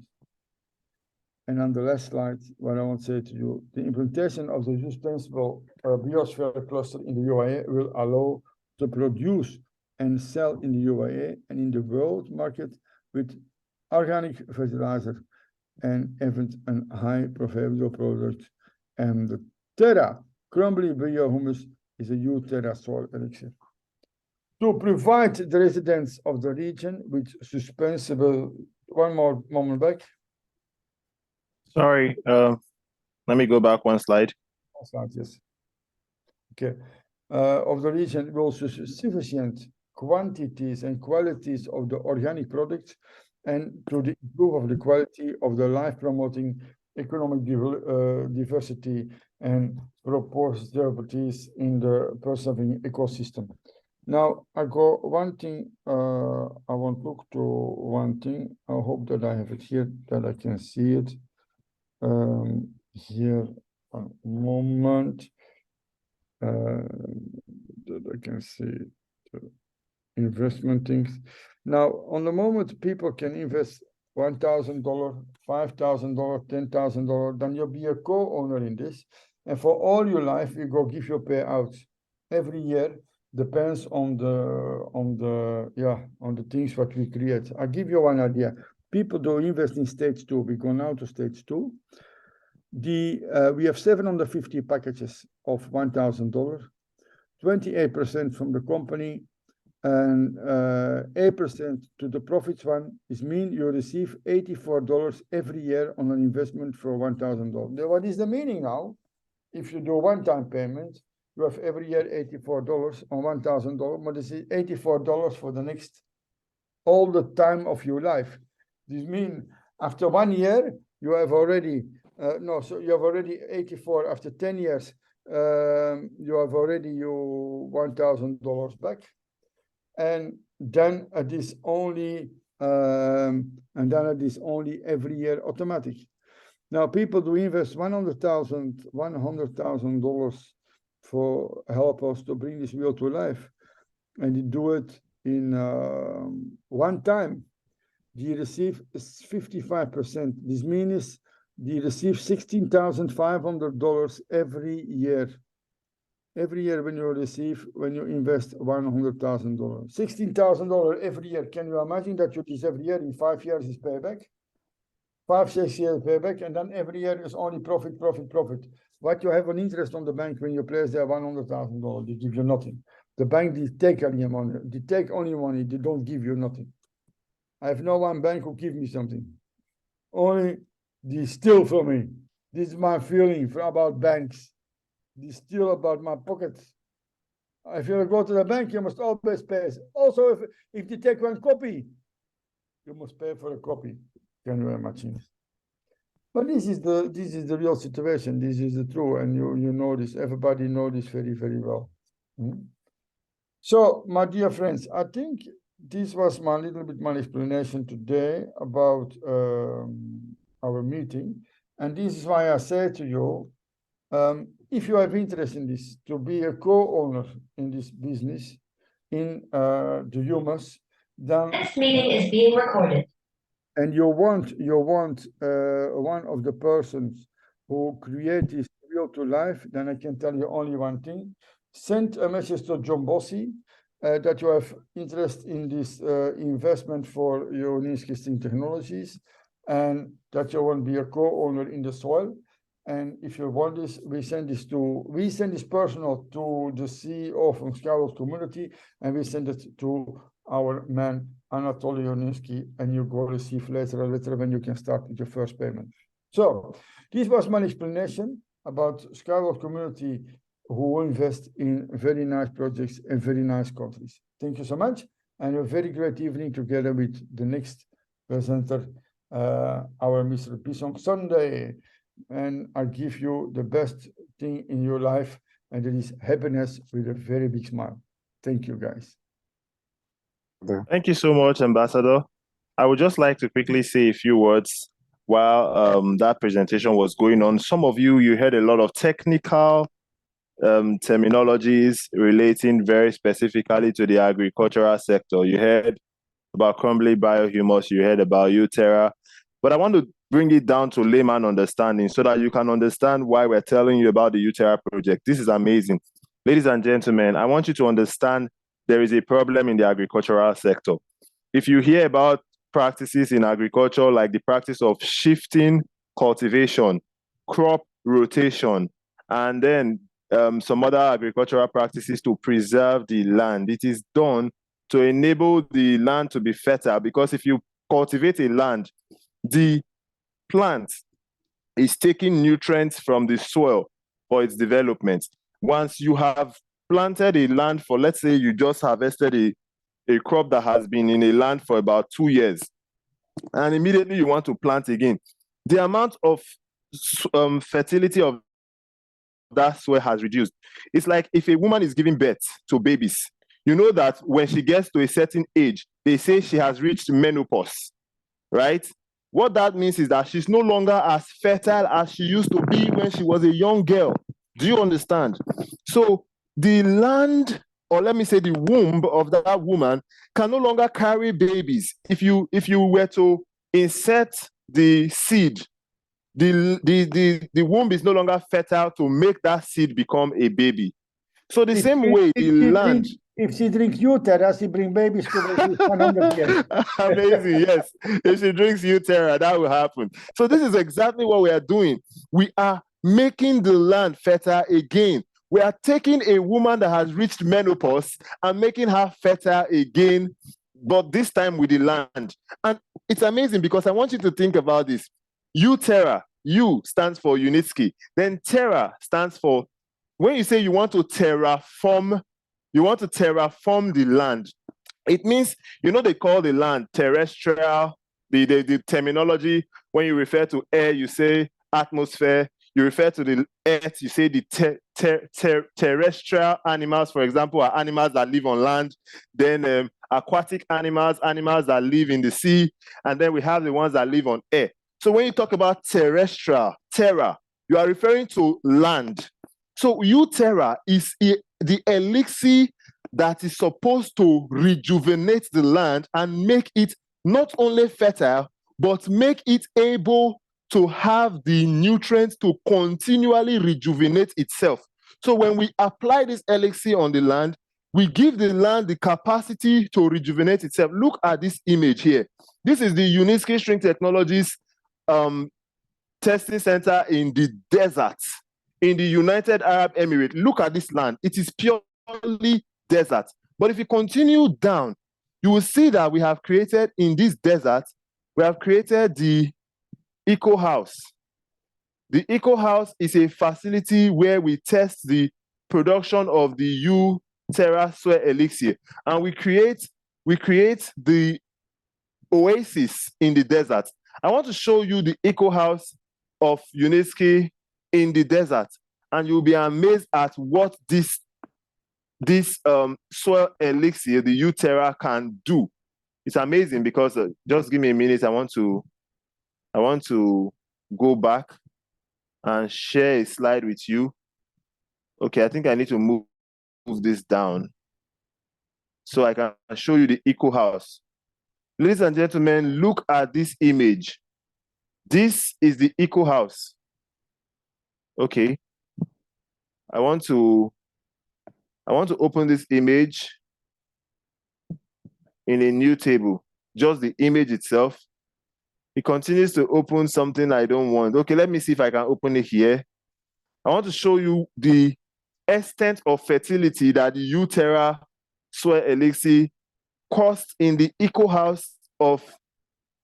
And on the last slide, what I want to say to you, the implementation of the sustainable biosphere cluster in the UAE will allow to produce and sell in the UAE and in the world market with organic fertilizer and even a high profitable product. And the Terra crumbling biohumus is a Uterra soil elixir. To provide the residents of the region with sustainable, one more moment back. Sorry, let me go back one slide. Yes. Okay. Of the region will sufficient quantities and qualities of the organic products and to the improve of the quality of the life promoting economic diversity and proposabilities in the preserving ecosystem. Now I go one thing, I want to look to one thing. I hope that I have it here, that I can see it. Here, a moment, that I can see it. investment things. Now, on the moment, people can invest $1,000, $5,000, $10,000, then you'll be a co-owner in this. And for all your life, we go give your payouts every year. Depends on the things what we create. I'll give you one idea. People do invest in stage 2. We go now to stage 2. We have 750 packages of $1,000, 28% from the company, and 8% to the profits one. This means you receive $84 every year on an investment for $1,000. Now, what is the meaning now? If you do one-time payment, you have every year $84 on $1,000, but this is $84 for the next all the time of your life. This means after 1 year, you have already so you have already 84. After 10 years, you have already your $1,000 back, and then it is only every year automatic. Now people do invest $100,000 for help us to bring this wheel to life, and they do it in one time. They receive 55%. This means they receive $16,500 every year. Every year when you invest $100,000, $16,000 every year. Can you imagine that you this every year in 5 years is payback? 5-6 years payback, and then every year is only profit. What you have an interest on the bank when you place there $100,000, they give you nothing. The bank, they take only money. They take only money. They don't give you nothing. I have no one bank who give me something. Only they steal from me. This is my feeling about banks. They steal about my pockets. If you go to the bank, you must always pay. Also, if they take one copy, you must pay for a copy. Can you imagine? But this is the real situation. This is the truth, and you know this. Everybody knows this very, very well. So, my dear friends, I think this was my explanation today about our meeting, and this is why I say to you, if you have interest in this, to be a co-owner in this business, in the humus, then This meeting is being recorded. and you want one of the persons who create this wheel to life, then I can tell you only one thing. Send a message to John Bossey that you have interest in this investment for your Unitsky String Technologies, and that you want to be a co-owner in the soil. And if you want this, we send this personal to the CEO from Skyworld Community, and we send it to our man Anatoly Unitsky, and you go receive later a letter when you can start with your first payment. So this was my explanation about Skyworld Community, who invest in very nice projects in very nice countries. Thank you so much, and a very great evening together with the next presenter, our Mr. Pisong Sunday. And I give you the best thing in your life, and it is happiness with a very big smile. Thank you, guys. Thank you so much, Ambassador. I would just like to quickly say a few words while that presentation was going on. Some of you heard a lot of technical terminologies relating very specifically to the agricultural sector. You heard about Uterra Biohumus, you heard about Uterra, but I want to bring it down to layman understanding so that you can understand why we're telling you about the Uterra project. This is amazing. Ladies and gentlemen, I want you to understand there is a problem in the agricultural sector. If you hear about practices in agriculture, like the practice of shifting cultivation, crop rotation, and then some other agricultural practices to preserve the land, it is done to enable the land to be fertile, because if you cultivate a land, the plant is taking nutrients from the soil for its development. Once you have planted a land for, let's say you just harvested a crop that has been in a land for about 2 years, and immediately you want to plant again, the amount of fertility of that soil has reduced. It's like if a woman is giving birth to babies, you know that when she gets to a certain age, they say she has reached menopause, right? What that means is that she's no longer as fertile as she used to be when she was a young girl. Do you understand? So the land or let me say the womb of that woman can no longer carry babies. If you were to insert the seed, the womb is no longer fertile to make that seed become a baby. So the same way, the land. If she drinks Uterra, she brings babies to 100 years. Amazing, yes. If she drinks Uterra, that will happen. So this is exactly what we are doing. We are making the land fertile again. We are taking a woman that has reached menopause and making her fertile again, but this time with the land. And it's amazing because I want you to think about this. Uterra, U stands for Unitsky. Then Terra stands for, when you say you want to terraform the land, it means, they call the land terrestrial. The terminology, when you refer to air, you say atmosphere. You refer to the earth, you say the terrestrial animals, for example, are animals that live on land. Then aquatic animals that live in the sea. And then we have the ones that live on air. So when you talk about terrestrial, terra, you are referring to land. So Uterra is the elixir that is supposed to rejuvenate the land and make it not only fertile, but make it able to have the nutrients to continually rejuvenate itself. So when we apply this elixir on the land, we give the land the capacity to rejuvenate itself. Look at this image here. This is the Unitsky String Technologies testing center in the desert in the United Arab Emirates. Look at this land. It is purely desert. But if you continue down, you will see that we have created in this desert, we have created the Eco House. The Eco House is a facility where we test the production of the Uterra soil elixir, and we create the oasis in the desert. I want to show you the Eco House of Unitsky in the desert, and you'll be amazed at what this soil elixir, the Uterra, can do. It's amazing because just give me a minute. I want to go back and share a slide with you. Okay, I think I need to move this down so I can show you the Eco House. Ladies and gentlemen, look at this image. This is the Eco House. Okay. I want to open this image in a new table, just the image itself. It continues to open something I don't want. Okay, let me see if I can open it here. I want to show you the extent of fertility that the Uterra soil elixir costs in the Eco House of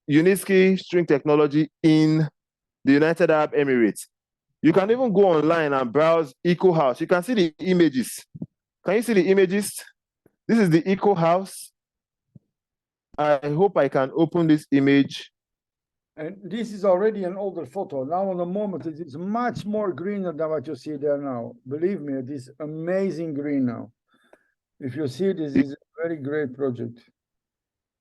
Unitsky String Technology in the United Arab Emirates. You can even go online and browse Eco House. You can see the images. Can you see the images? This is the Eco House. I hope I can open this image. And this is already an older photo. Now, in the moment, it is much more greener than what you see there now. Believe me, it is amazing green now. If you see, this is a very great project.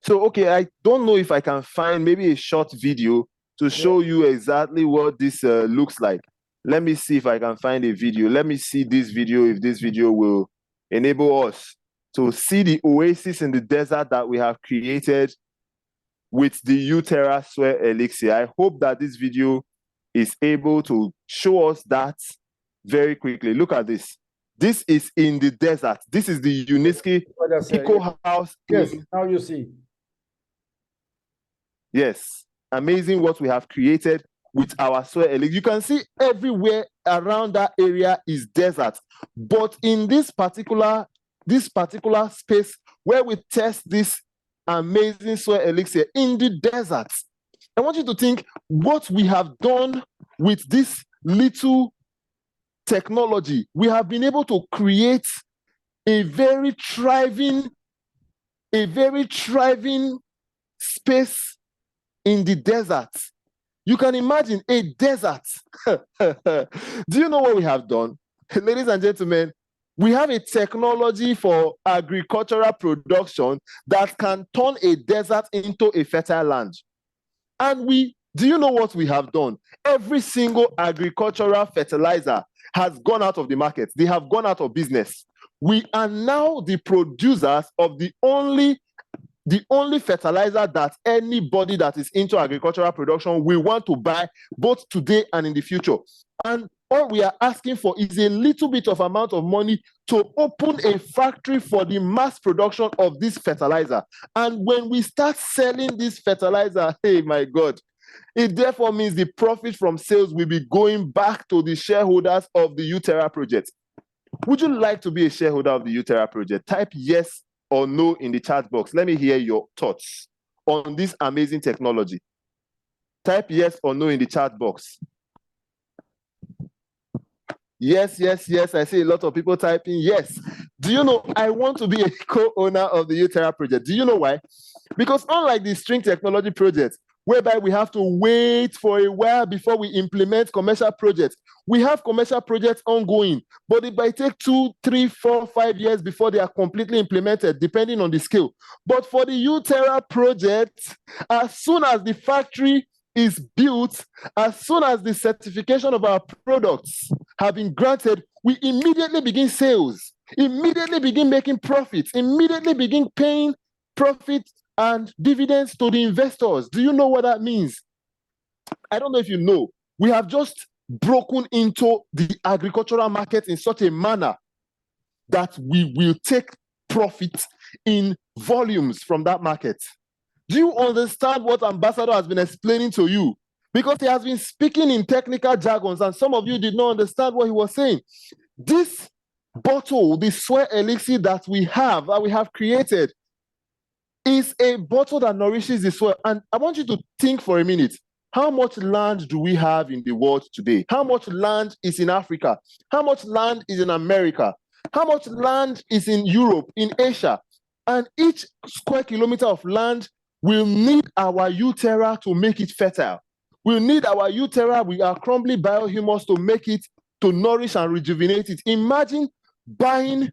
So, okay, I don't know if I can find maybe a short video to show you exactly what this looks like. Let me see if I can find a video. Let me see this video, if this video will enable us to see the oasis in the desert that we have created with the Uterra soil elixir. I hope that this video is able to show us that very quickly. Look at this. This is in the desert. This is the Unitsky Eco House. Yes, now you see. Yes, amazing what we have created with our soil elixir. You can see everywhere around that area is desert. But in this particular space where we test this amazing soil elixir in the desert, I want you to think what we have done with this little technology. We have been able to create a very thriving space in the desert. You can imagine a desert. Do you know what we have done? Ladies and gentlemen, we have a technology for agricultural production that can turn a desert into a fertile land. And do you know what we have done? Every single agricultural fertilizer has gone out of the market. They have gone out of business. We are now the producers of the only fertilizer that anybody that is into agricultural production will want to buy, both today and in the future. And all we are asking for is a little bit of amount of money to open a factory for the mass production of this fertilizer. And when we start selling this fertilizer, hey, my God, it therefore means the profit from sales will be going back to the shareholders of the Uterra project. Would you like to be a shareholder of the Uterra project? Type yes or no in the chat box. Let me hear your thoughts on this amazing technology. Type yes or no in the chat box. Yes, yes, yes. I see a lot of people typing yes. Do you know, I want to be a co-owner of the Uterra project. Do you know why? Because unlike the string technology project, whereby we have to wait for a while before we implement commercial projects, we have commercial projects ongoing, but it might take 2, 3, 4, 5 years before they are completely implemented, depending on the scale. But for the Uterra project, as soon as the factory is built, as soon as the certification of our products have been granted, we immediately begin sales, immediately begin making profits, immediately begin paying profits and dividends to the investors. Do you know what that means? I don't know if you know. We have just broken into the agricultural market in such a manner that we will take profit in volumes from that market. Do you understand what Ambassador has been explaining to you? Because he has been speaking in technical jargons, and some of you did not understand what he was saying. This bottle, the soil elixir that we have created, is a bottle that nourishes the soil. And I want you to think for a minute. How much land do we have in the world today? How much land is in Africa? How much land is in America? How much land is in Europe, in Asia? And each square kilometer of land will need our Uterra to make it fertile. We'll need our Uterra with our crumbly biohumus to make it, to nourish and rejuvenate it. Imagine buying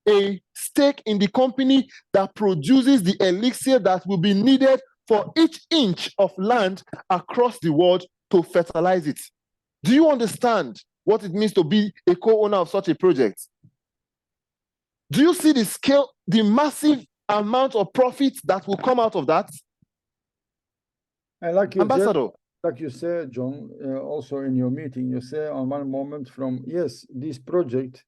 a stake in the company that produces the elixir that will be needed for each inch of land across the world to fertilize it. Do you understand what it means to be a co-owner of such a project? Do you see the scale, the massive amount of profit that will come out of that? And like you Ambassador. Like you said, John, also in your meeting, you say on one moment from, yes, this project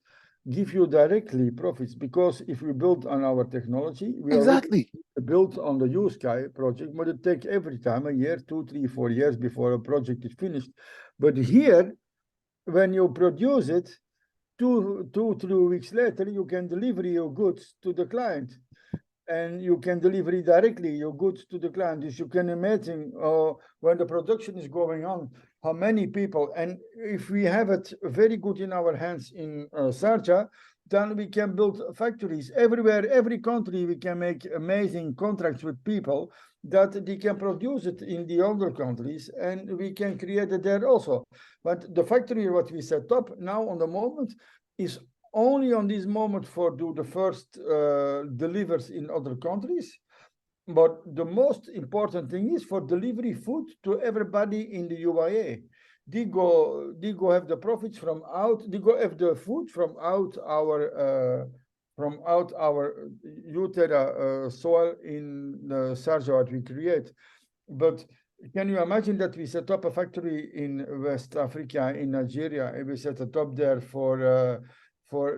give you directly profits, because if we build on our technology, we exactly built on the USky project, but it take every time a year, 2, 3, 4 years before a project is finished. But here, when you produce it, 2, 3 weeks later, you can deliver your goods to the client. And you can deliver directly your goods to the client. As you can imagine, when the production is going on, how many people, and if we have it very good in our hands in Sharjah, then we can build factories everywhere, every country. We can make amazing contracts with people that they can produce it in the other countries, and we can create it there also. But the factory, what we set up now on the moment, is only on this moment for do the first delivers in other countries. But the most important thing is for delivery food to everybody in the UAE. They go have the profits from out, they go have the food from out our Uterra soil in the Sharjah what we create. But can you imagine that we set up a factory in West Africa, in Nigeria, and we set it up there for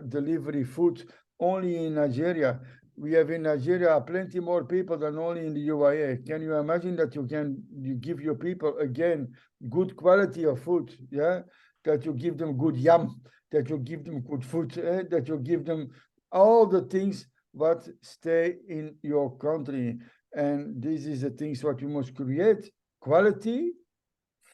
delivery food only in Nigeria? We have in Nigeria plenty more people than only in the UAE. Can you imagine that you give your people again good quality of food? Yeah, that you give them good yam, that you give them good food, that you give them all the things what stay in your country. And this is the things what you must create: quality,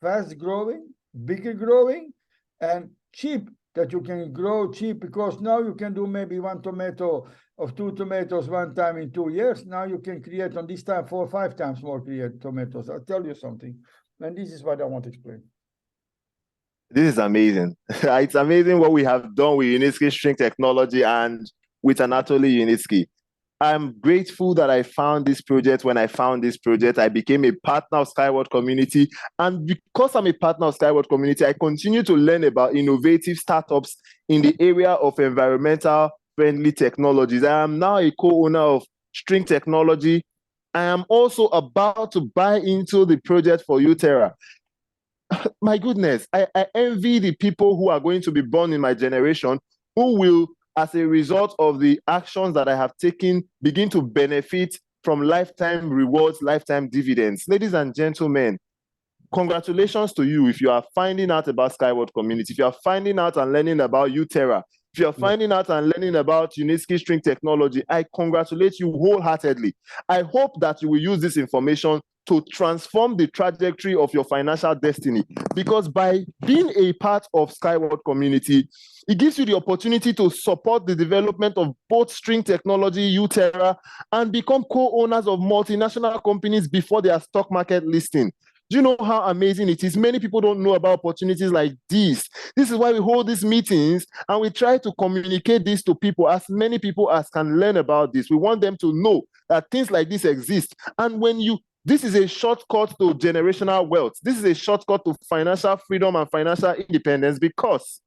fast growing, bigger growing, and cheap. That you can grow cheap, because now you can do maybe 1 tomato or 2 tomatoes one time in 2 years. Now you can create on this time 4 or 5 times more create tomatoes. I'll tell you something, and this is what I want to explain. This is amazing. It's amazing what we have done with Unitsky String Technology and with Anatoly Unitsky. I'm grateful that I found this project. When I found this project, I became a partner of Skyward Community. And because I'm a partner of Skyward Community, I continue to learn about innovative startups in the area of environmental friendly technologies. I am now a co-owner of String Technology. I am also about to buy into the project for Uterra. My goodness, I envy the people who are going to be born in my generation who will, as a result of the actions that I have taken, begin to benefit from lifetime rewards, lifetime dividends. Ladies and gentlemen, congratulations to you if you are finding out about Skyward Community, if you are finding out and learning about Uterra, if you're finding out and learning about Unitsky String Technology. I congratulate you wholeheartedly. I hope that you will use this information to transform the trajectory of your financial destiny, because by being a part of Skyward Community, it gives you the opportunity to support the development of both String Technology, Uterra, and become co-owners of multinational companies before their stock market listing. Do you know how amazing it is? Many people don't know about opportunities like this. This is why we hold these meetings and we try to communicate this to people, as many people as can learn about this. We want them to know that things like this exist. And this is a shortcut to generational wealth. This is a shortcut to financial freedom and financial independence, because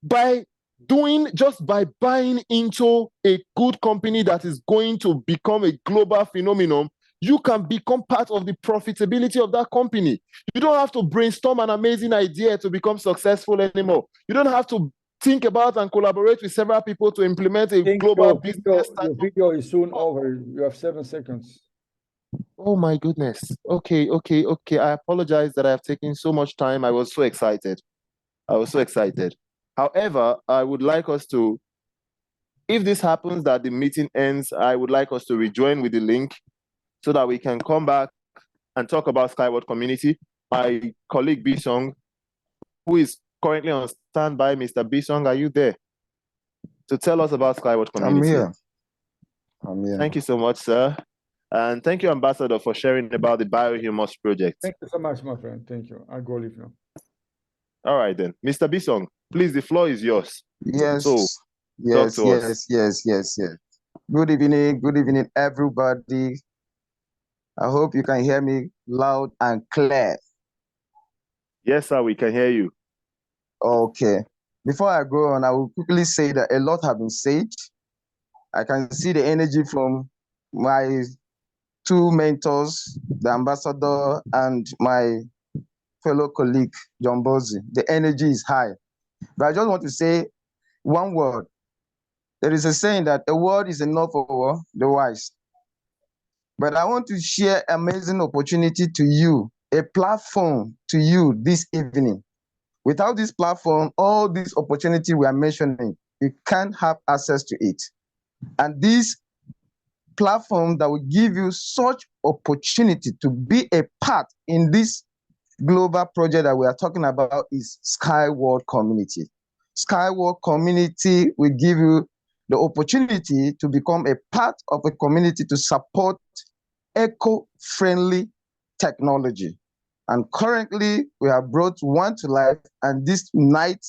by buying into a good company that is going to become a global phenomenon, you can become part of the profitability of that company. You don't have to brainstorm an amazing idea to become successful anymore. You don't have to think about and collaborate with several people to implement a global business. Your video is soon over. You have 7 seconds. Oh my goodness. Okay. I apologize that I have taken so much time. I was so excited. However, I would like us to, if this happens that the meeting ends, I would like us to rejoin with the link so that we can come back and talk about Skyward Community. My colleague Bisong, who is currently on standby. Mr. Bisong, are you there to tell us about Skyward Community? I'm here. Thank you so much, sir. And thank you, Ambassador, for sharing about the Biohumus project. Thank you so much, my friend. Thank you. I'll go leave now. All right, then. Mr. Bisong, please, the floor is yours. Yes. So, yes. talk to us. Yes. Good evening, everybody. I hope you can hear me loud and clear. Yes, sir, we can hear you. Okay. Before I go on, I will quickly say that a lot have been said. I can see the energy from my two mentors, the ambassador and my fellow colleague, John Bossey. The energy is high. But I just want to say one word. There is a saying that a word is enough for the wise. But I want to share an amazing opportunity to you, a platform to you this evening. Without this platform, all these opportunity we are mentioning, you can't have access to it. And this platform that will give you such opportunity to be a part in this global project that we are talking about is Skyward Community. Skyward Community will give you the opportunity to become a part of a community to support eco-friendly technology. And currently, we have brought one to life, and this night,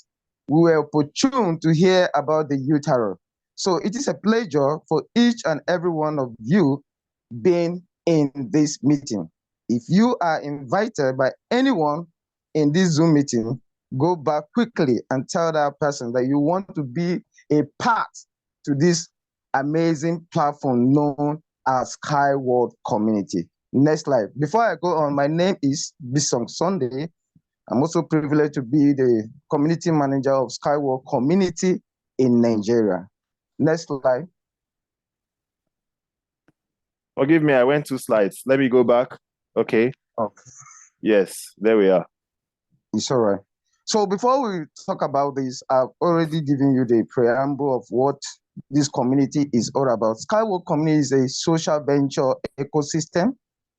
we were opportune to hear about the Uterra. So it is a pleasure for each and every one of you being in this meeting. If you are invited by anyone in this Zoom meeting, go back quickly and tell that person that you want to be a part to this amazing platform known as Skyward Community. Next slide. Before I go on, my name is Bisong Sunday. I'm also privileged to be the community manager of Skyward Community in Nigeria. Next slide. Forgive me, I went 2 slides. Let me go back. Okay. Yes, there we are. It's all right. So before we talk about this, I've already given you the preamble of what this community is all about. Skyward Community is a social venture ecosystem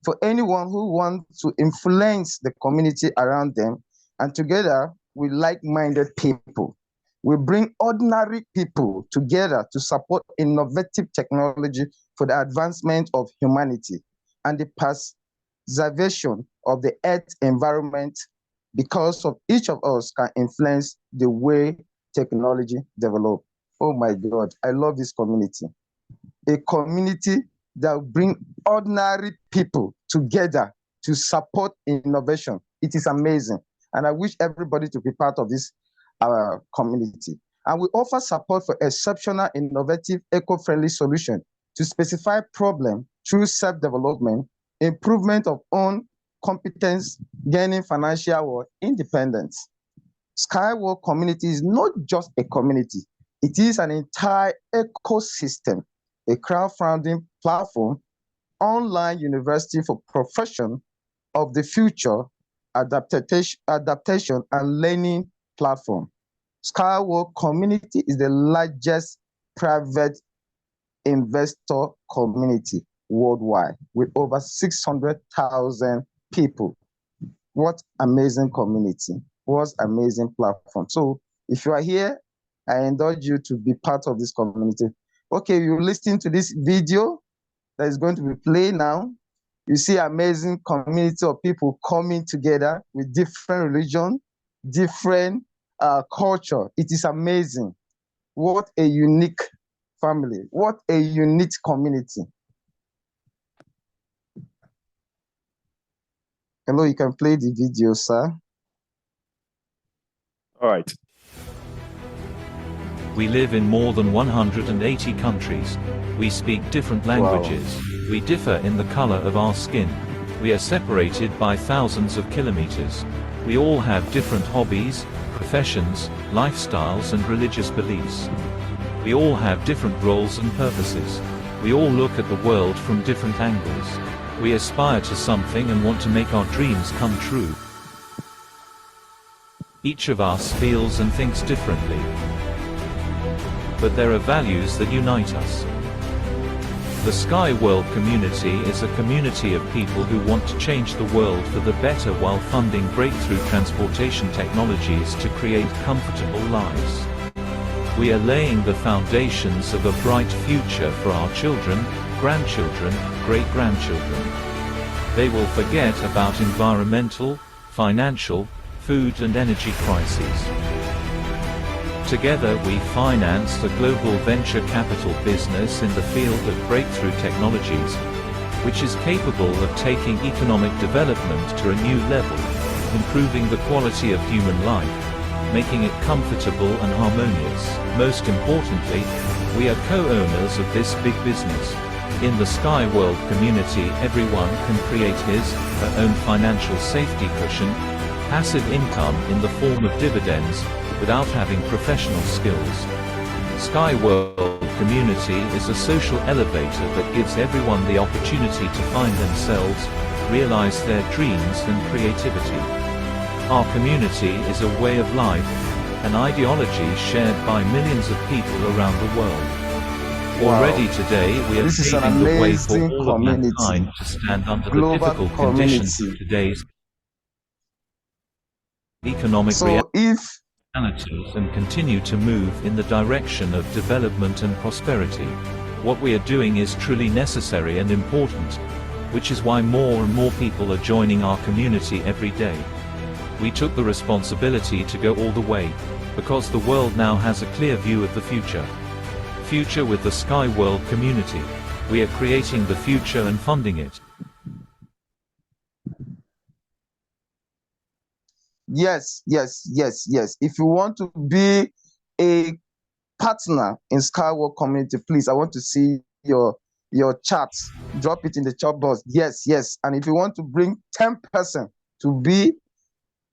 for anyone who wants to influence the community around them. And together with like-minded people, we bring ordinary people together to support innovative technology for the advancement of humanity and the preservation of the earth environment, because of each of us can influence the way technology develop. Oh my God, I love this community. A community that will bring ordinary people together to support innovation. It is amazing. And I wish everybody to be part of this community. And we offer support for exceptional, innovative, eco-friendly solutions to specify problem through self-development, improvement of own competence, gaining financial independence. Skywalk community is not just a community, it is an entire ecosystem, a crowdfunding platform, online university for profession of the future, adaptation and learning platform. Skywalk community is the largest private investor community worldwide with over 600,000 people. What amazing community, what amazing platform. So if you are here, I indulge you to be part of this community. Okay, you're listening to this video that is going to be played now. You see amazing community of people coming together with different religion, different culture. It is amazing. What a unique family. What a unique community. Hello, you can play the video, sir. All right. We live in more than 180 countries. We speak different languages. Wow. We differ in the color of our skin. We are separated by thousands of kilometers. We all have different hobbies, professions, lifestyles and religious beliefs. We all have different roles and purposes. We all look at the world from different angles. We aspire to something and want to make our dreams come true. Each of us feels and thinks differently. But there are values that unite us. The Sky World community is a community of people who want to change the world for the better while funding breakthrough transportation technologies to create comfortable lives. We are laying the foundations of a bright future for our children, grandchildren, great-grandchildren. They will forget about environmental, financial, food and energy crises. Together we financed a global venture capital business in the field of breakthrough technologies, which is capable of taking economic development to a new level, improving the quality of human life, making it comfortable and harmonious. Most importantly, we are co-owners of this big business. In the Sky World community, everyone can create her own financial safety cushion, passive income in the form of dividends, without having professional skills. Sky World community is a social elevator that gives everyone the opportunity to find themselves, realize their dreams and creativity. Our community is a way of life, an ideology shared by millions of people around the world. Wow. Already today we are paving the way for all of mankind to stand under the difficult conditions of today's economic realities and continue to move in the direction of development and prosperity. What we are doing is truly necessary and important, which is why more and more people are joining our community every day. We took the responsibility to go all the way, because the world now has a clear view of the future. Future with the Sky World community. We are creating the future and funding it. Yes. If you want to be a partner in Sky World community, please, I want to see your chats. Drop it in the chat box. Yes. And if you want to bring 10% to be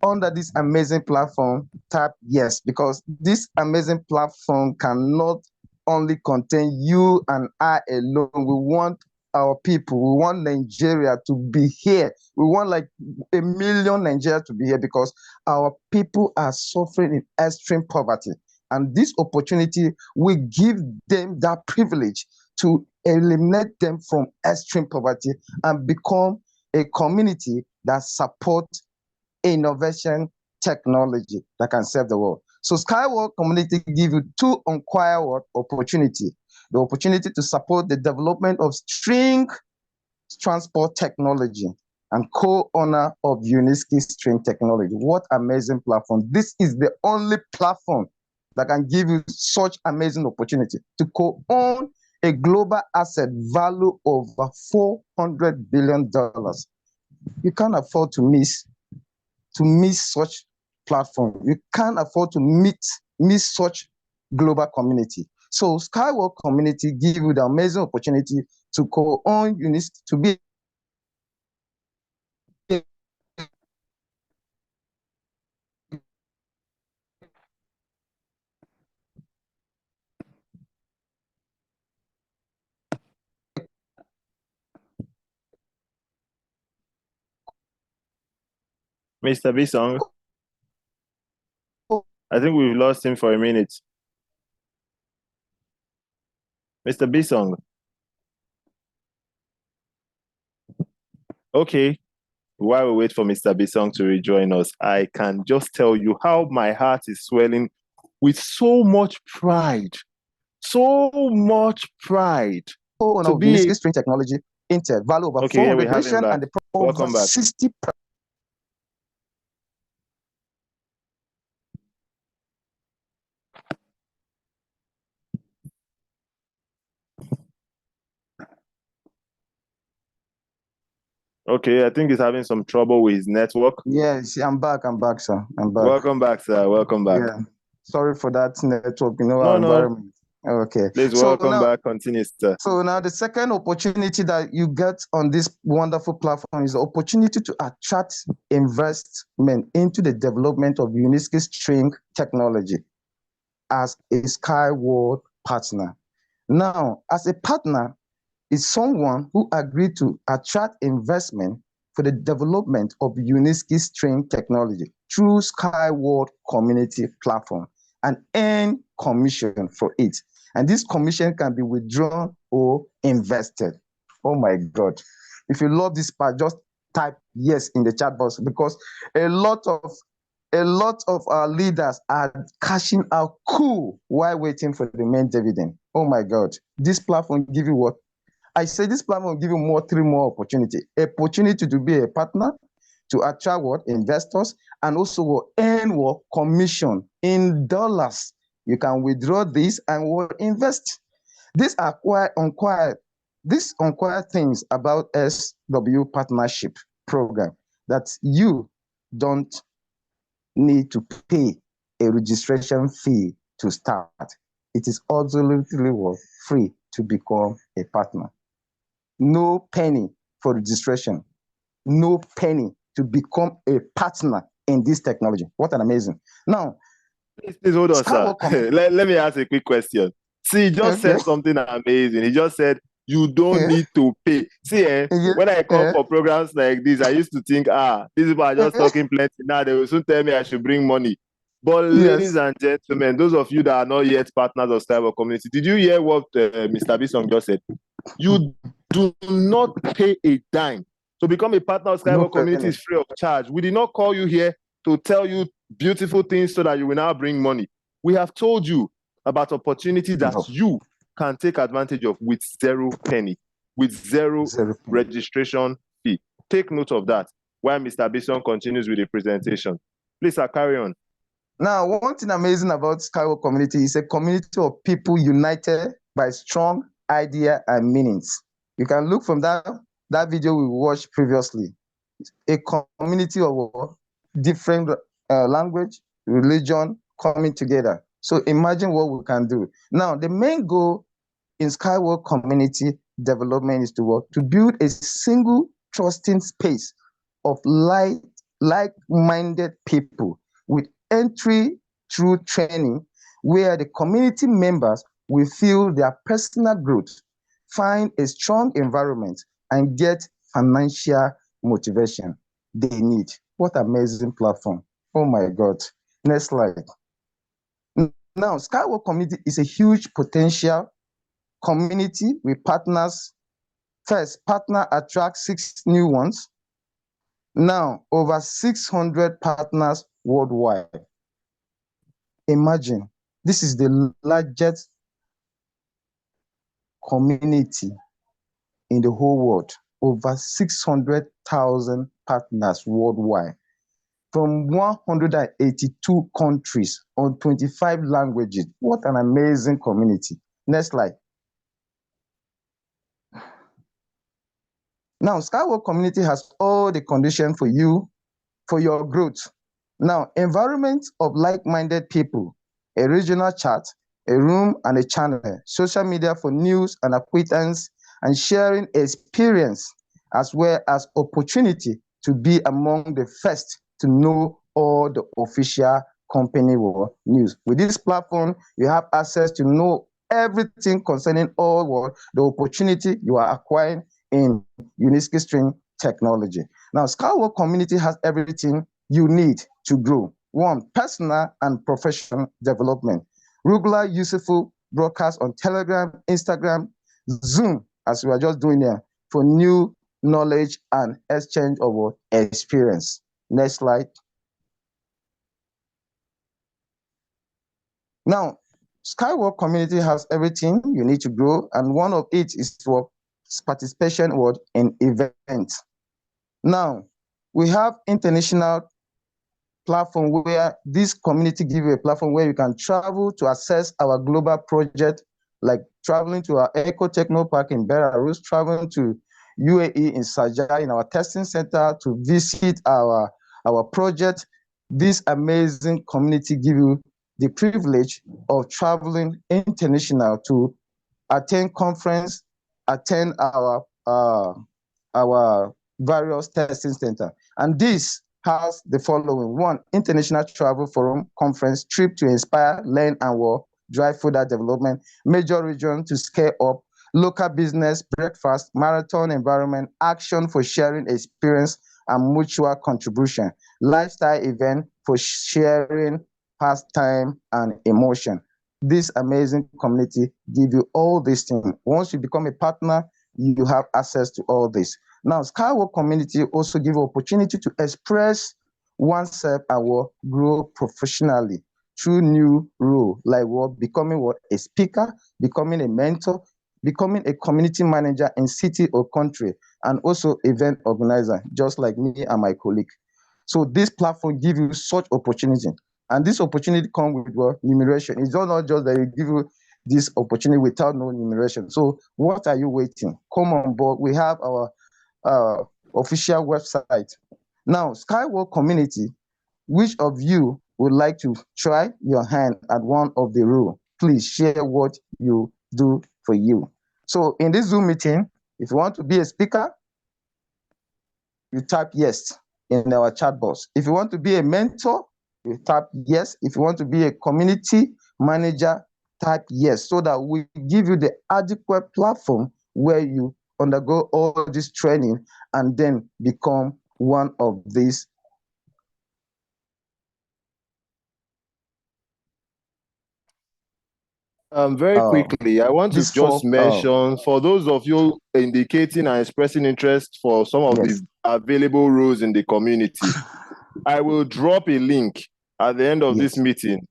under this amazing platform, type yes, because this amazing platform cannot only contain you and I alone. We want our people, we want Nigeria to be here. We want like 1 million Nigerians to be here because our people are suffering in extreme poverty. And this opportunity will give them that privilege to eliminate them from extreme poverty and become a community that supports innovation technology that can serve the world. So Skywalk community give you two unquiet opportunity. The opportunity to support the development of string transport technology and co-owner of Unitsky String Technology. What amazing platform. This is the only platform that can give you such amazing opportunity to co-own a global asset value of $400 billion. You can't afford to miss such platform. You can't afford to miss such global community. So Skywalk community give you the amazing opportunity to co-own units, to be Mr. Bisong, I think we've lost him for a minute. Mr. Bisong. Okay, while we wait for Mr. Bisong to rejoin us, I can just tell you how my heart is swelling with so much pride. So much pride. Co-owner of Unitsky String Technology Inc. Value over Okay, yeah, we 400 have him million back. and the Welcome over back. 60. Okay, I think he's having some trouble with his network. Yes, I'm back, sir. I'm back. Welcome back, sir. Welcome back. Yeah. Sorry for that network, No, our no. environment. Okay. Please welcome back. Continue, sir. So now the second opportunity that you get on this wonderful platform is the opportunity to attract investment into the development of Unitsky String Technology as a Skyward partner. Now, as a partner, is someone who agreed to attract investment for the development of Unitsky String Technology through Skyward Community Platform and earn commission for it. And this commission can be withdrawn or invested. Oh my God. If you love this part, just type yes in the chat box, because a lot of our leaders are cashing out cool while waiting for the main dividend. Oh my God. This platform give you what? I say this platform will give you three more opportunity. Opportunity to be a partner, to attract what? Investors, and also will earn what? Commission in dollars. You can withdraw this and will invest. These are quite unquiet things about SW Partnership Program that you don't need to pay a registration fee to start. It is absolutely free to become a partner. No penny for registration, no penny to become a partner in this technology. What an amazing. Now, please hold on, sir. let me ask a quick question. See, he just said something amazing. He just said, you don't need to pay. See, when I come for programs like this, I used to think, these people are just talking plenty. Now they will soon tell me I should bring money. But ladies and gentlemen, those of you that are not yet partners of Skywalk Community, did you hear what Mr. Bisong just said? You do not pay a dime. To become a partner of Skywalk Community is free of charge. We did not call you here to tell you beautiful things so that you will now bring money. We have told you about opportunities that you can take advantage of with 0 penny, with zero registration fee. Take note of that while Mr. Bisong continues with the presentation. Please, sir, carry on. Now, one thing amazing about Skywalk Community is a community of people united by strong idea and meanings. You can look from that video we watched previously. A community of different language, religion coming together. So imagine what we can do. Now, the main goal in Skywalk Community development is to build a single trusting space of like-minded people with entry through training, where the community members will feel their personal growth, find a strong environment, and get financial motivation they need. What amazing platform. Oh my God. Next slide. Now, Skywalk Community is a huge potential community with partners. First, partner attract 6 new ones. Now, over 600 partners worldwide. Imagine, this is the largest community in the whole world. Over 600,000 partners worldwide from 182 countries on 25 languages. What an amazing community. Next slide. Now, Skywalk Community has all the conditions for you, for your growth. Now, environment of like-minded people, a regional chat, a room and a channel, social media for news and acquaintance and sharing experience, as well as opportunity to be among the first to know all the official company news. With this platform, you have access to know everything concerning all what the opportunity you are acquiring in Unitsky String Technology. Now, Skywalk community has everything you need to grow. One, personal and professional development. Regular useful broadcasts on Telegram, Instagram, Zoom, as we are just doing here, for new knowledge and exchange of experience. Next slide. Now, Skywalk community has everything you need to grow, and one of it is for participation in events. Now, we have international platform where this community give you a platform where you can travel to access our global project, like traveling to our Eco Techno Park in Belarus, traveling to UAE in Sharjah in our testing center to visit our project. This amazing community give you the privilege of traveling international to attend conference, attend our various testing center. And this has the following: one, international travel forum conference, trip to inspire, learn, and work, drive further development, major region to scale up, local business, breakfast, marathon environment, action for sharing experience and mutual contribution, lifestyle event for sharing pastime and emotion. This amazing community give you all these things. Once you become a partner, you have access to all this. Now, Skywalk community also give opportunity to express oneself and grow professionally through new role, like becoming a speaker, becoming a mentor, becoming a community manager in city or country, and also event organizer, just like me and my colleague. So this platform gives you such opportunity. And this opportunity comes with remuneration. It's not just that you give you this opportunity without no remuneration. So what are you waiting? Come on board. We have our official website. Now, Skywalk community, which of you would like to try your hand at one of the rules? Please share what you do for you. So in this Zoom meeting, if you want to be a speaker, you type yes in our chat box. If you want to be a mentor, you type yes. If you want to be a community manager, type yes, so that we give you the adequate platform where you undergo all this training and then become one of these. Very quickly, I want to just mention, for those of you indicating and expressing interest for some of the available roles in the community, I will drop a link at the end of this meeting.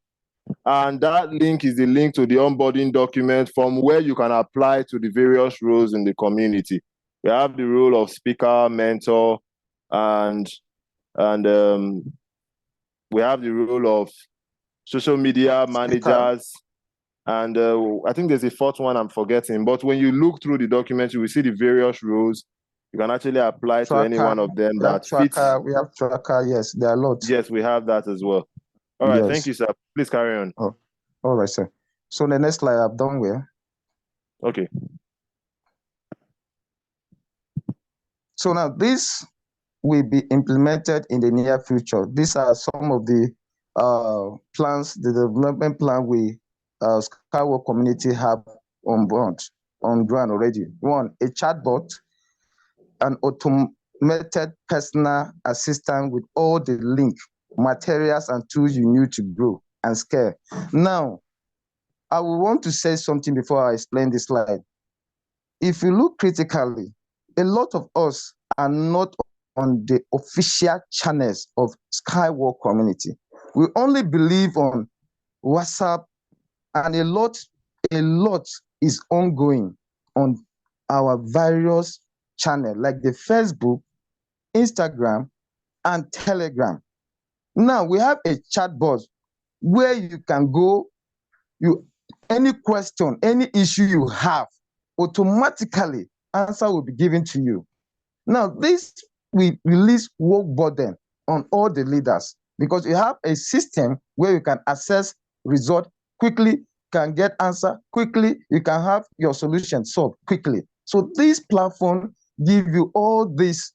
And that link is the link to the onboarding document from where you can apply to the various roles in the community. We have the role of speaker, mentor, and we have the role of social media managers. And I think there's a fourth one I'm forgetting. But when you look through the document, you will see the various roles. You can actually apply to any one of them that fits. We have tracker, yes, there are lots. Yes, we have that as well. All right, thank you, sir. Please carry on. Oh, all right, sir. So the next slide I've done with. Okay. So now this will be implemented in the near future. These are some of the plans, the development plan we Skywalk community have on ground already. One, a chatbot, an automated personal assistant with all the link, materials, and tools you need to grow and scale. Now, I will want to say something before I explain this slide. If you look critically, a lot of us are not on the official channels of Skywalk community. We only believe on WhatsApp, and a lot is ongoing on our various channels like the Facebook, Instagram, and Telegram. Now we have a chat box where you can go, any question, any issue you have, automatically answer will be given to you. Now this will release work burden on all the leaders because you have a system where you can access results quickly, can get answer quickly. You can have your solution solved quickly. So this platform give you all this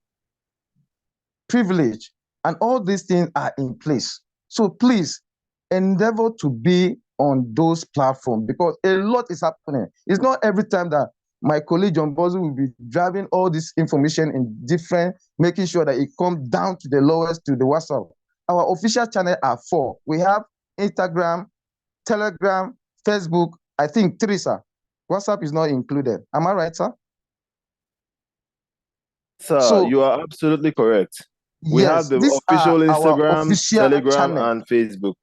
privilege, and all these things are in place. So please endeavor to be on those platforms, because a lot is happening. It's not every time that my colleague John Bossey will be driving all this information in different, making sure that it comes down to the lowest, to the WhatsApp. Our official channel are 4. We have Instagram, Telegram, Facebook, I think 3, sir. WhatsApp is not included. Am I right, sir? Sir, So, you are absolutely correct. We yes, have the these official are our Instagram, official Telegram, channel. and Facebook.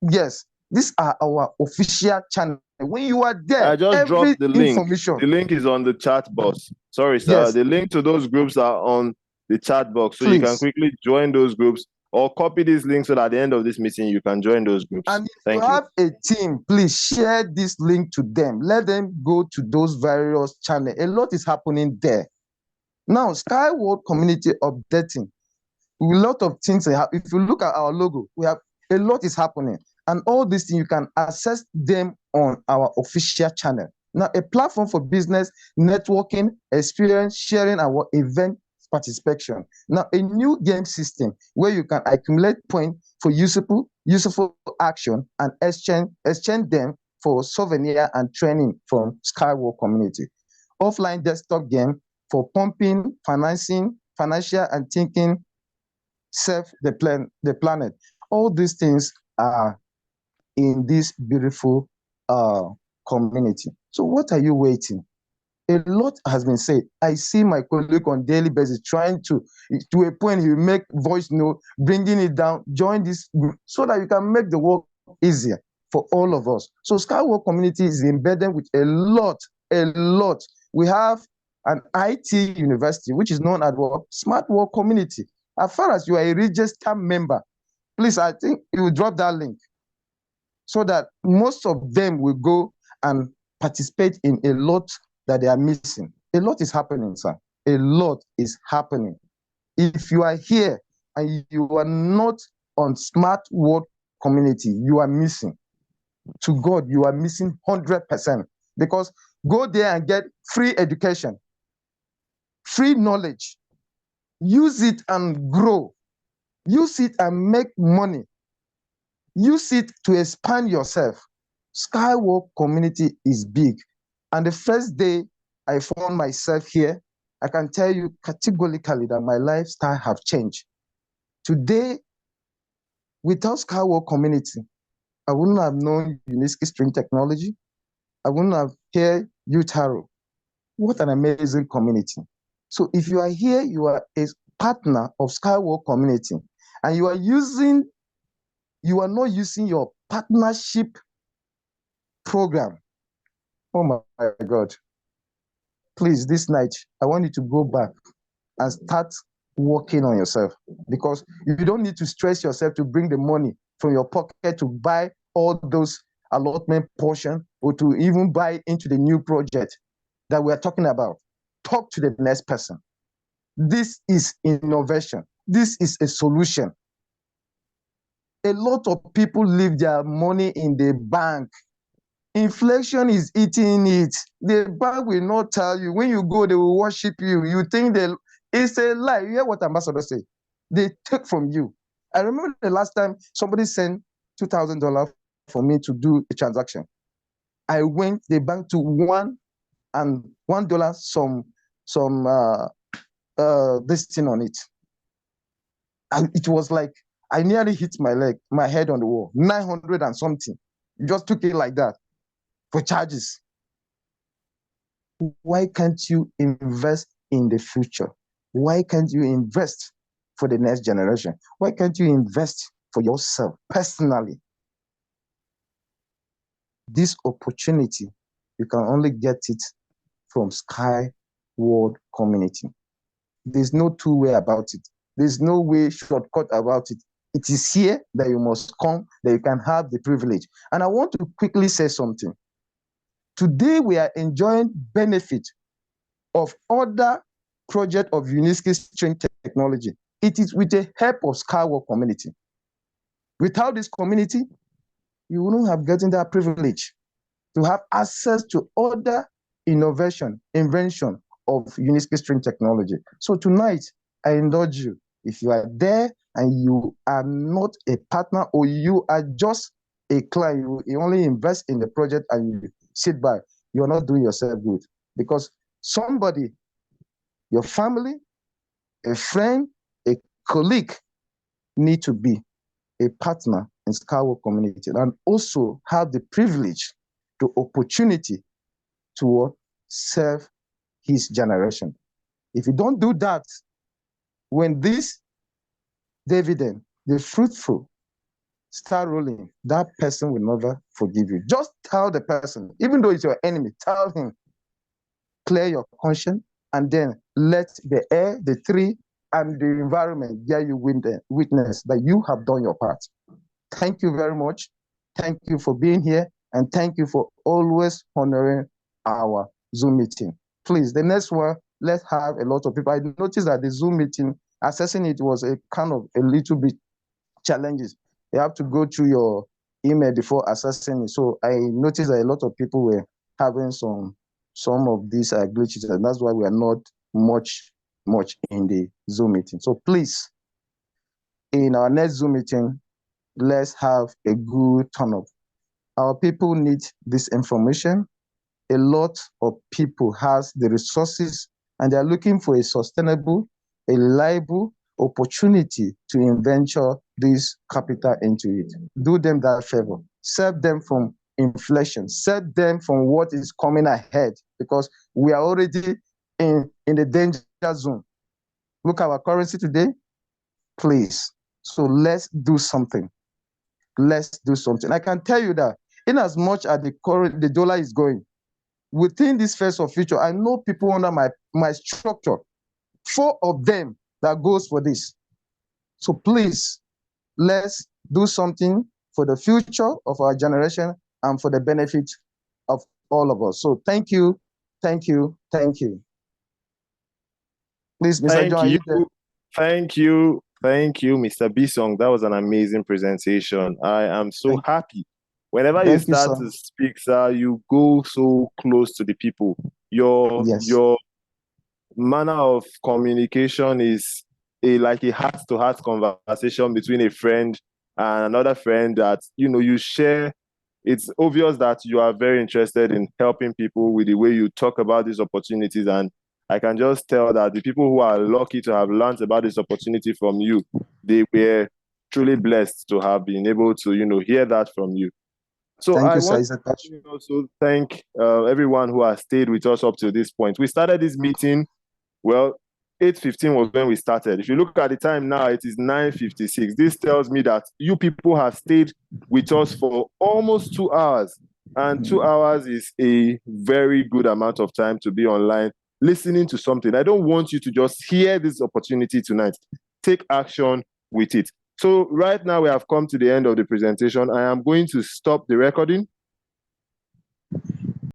Yes, these are our official channel. When you are there, I just every dropped the link. information. The link is on the chat box. Sorry, sir. Yes. The link to those groups are on the chat box. So Please. you can quickly join those groups or copy this link so that at the end of this meeting, you can join those groups. And if Thank you you. have a team, please share this link to them. Let them go to those various channels. A lot is happening there. Now, Skyward community updating. A lot of things. If you look at our logo, we have a lot is happening. And all these things, you can access them on our official channel. Now, a platform for business, networking, experience, sharing, our event participation. Now, a new game system where you can accumulate points for useful action and exchange them for souvenir and training from Skyward community. Offline desktop game for pumping, financing, financial and thinking, save the planet. All these things are in this beautiful community. So what are you waiting? A lot has been said. I see my colleague on daily basis trying to a point he will make voice note, bringing it down, join this group so that you can make the work easier for all of us. So Skyward community is embedded with a lot. We have an IT university, which is known as Smart Work Community. As far as you are a registered member, please, I think you will drop that link so that most of them will go and participate in a lot that they are missing. A lot is happening, sir. A lot is happening. If you are here and you are not on Smart Work Community, you are missing. To God, you are missing 100%. Because go there and get free education, free knowledge. Use it and grow. Use it and make money. Use it to expand yourself. Skyward community is big. And the first day I found myself here, I can tell you categorically that my lifestyle have changed. Today, without Skyward community, I wouldn't have known Unitsky String Technology. I wouldn't have heard Uterra. What an amazing community. So if you are here, you are a partner of Skyward community, and you are not using your partnership program. Oh my God. Please, this night, I want you to go back and start working on yourself, because you don't need to stress yourself to bring the money from your pocket to buy all those allotment portion or to even buy into the new project that we're talking about. Talk to the next person. This is innovation. This is a solution. A lot of people leave their money in the bank. Inflation is eating it. The bank will not tell you. When you go, they will worship you. You think it's a lie. You hear what ambassador say? They take from you. I remember the last time somebody sent $2,000 for me to do a transaction. I went the bank to $1 this thing on it. And it was like I nearly hit my head on the wall. 900 and something. You just took it like that for charges. Why can't you invest in the future? Why can't you invest for the next generation? Why can't you invest for yourself personally? This opportunity, you can only get it from Skyward community. There's no two-way about it. There's no way shortcut about it. It is here that you must come, that you can have the privilege. And I want to quickly say something. Today, we are enjoying benefit of other project of Unitsky String Technology. It is with the help of Skyward community. Without this community, you wouldn't have gotten that privilege. to have access to other invention of Unitsky String Technology. So tonight, I indulge you. If you are there and you are not a partner or you are just a client, you only invest in the project and you sit back, you're not doing yourself good. Because somebody, your family, a friend, a colleague need to be a partner in Skyward community and also have the privilege, the opportunity to serve his generation. If you don't do that, when this dividend, the fruitful, start rolling, that person will never forgive you. Just tell the person, even though it's your enemy, tell him, clear your conscience, and then let the air, the tree, and the environment bear you witness that you have done your part. Thank you very much. Thank you for being here, and thank you for always honoring our Zoom meeting. Please, the next one, let's have a lot of people. I noticed that the Zoom meeting, accessing it was a kind of a little bit challenges. You have to go through your email before accessing it. So I noticed that a lot of people were having some of these glitches, and that's why we are not much in the Zoom meeting. So please, in our next Zoom meeting, let's have a good turn-up. Our people need this information. A lot of people has the resources and they're looking for a sustainable, a reliable opportunity to venture this capital into it. Do them that favor. Save them from inflation. Save them from what is coming ahead, because we are already in the danger zone. Look at our currency today, please. So let's do something. Let's do something. I can tell you that in as much as the dollar is going, within this phase of future, I know people under my structure, 4 of them that goes for this. So please, let's do something for the future of our generation and for the benefit of all of us. So thank you, thank you, thank you. Please, Mr. John. Thank you, Mr. Bisong. That was an amazing presentation. I am so happy. Whenever you start to speak, sir, you go so close to the people. Your manner of communication is like a heart-to-heart conversation between a friend and another friend that, you share. It's obvious that you are very interested in helping people with the way you talk about these opportunities. And I can just tell that the people who are lucky to have learned about this opportunity from you, they were truly blessed to have been able to, hear that from you. So I want to also thank everyone who has stayed with us up to this point. We started this meeting, 8:15 was when we started. If you look at the time now, it is 9:56. This tells me that you people have stayed with us for almost 2 hours. And 2 hours is a very good amount of time to be online, listening to something. I don't want you to just hear this opportunity tonight. Take action with it. So right now we have come to the end of the presentation. I am going to stop the recording.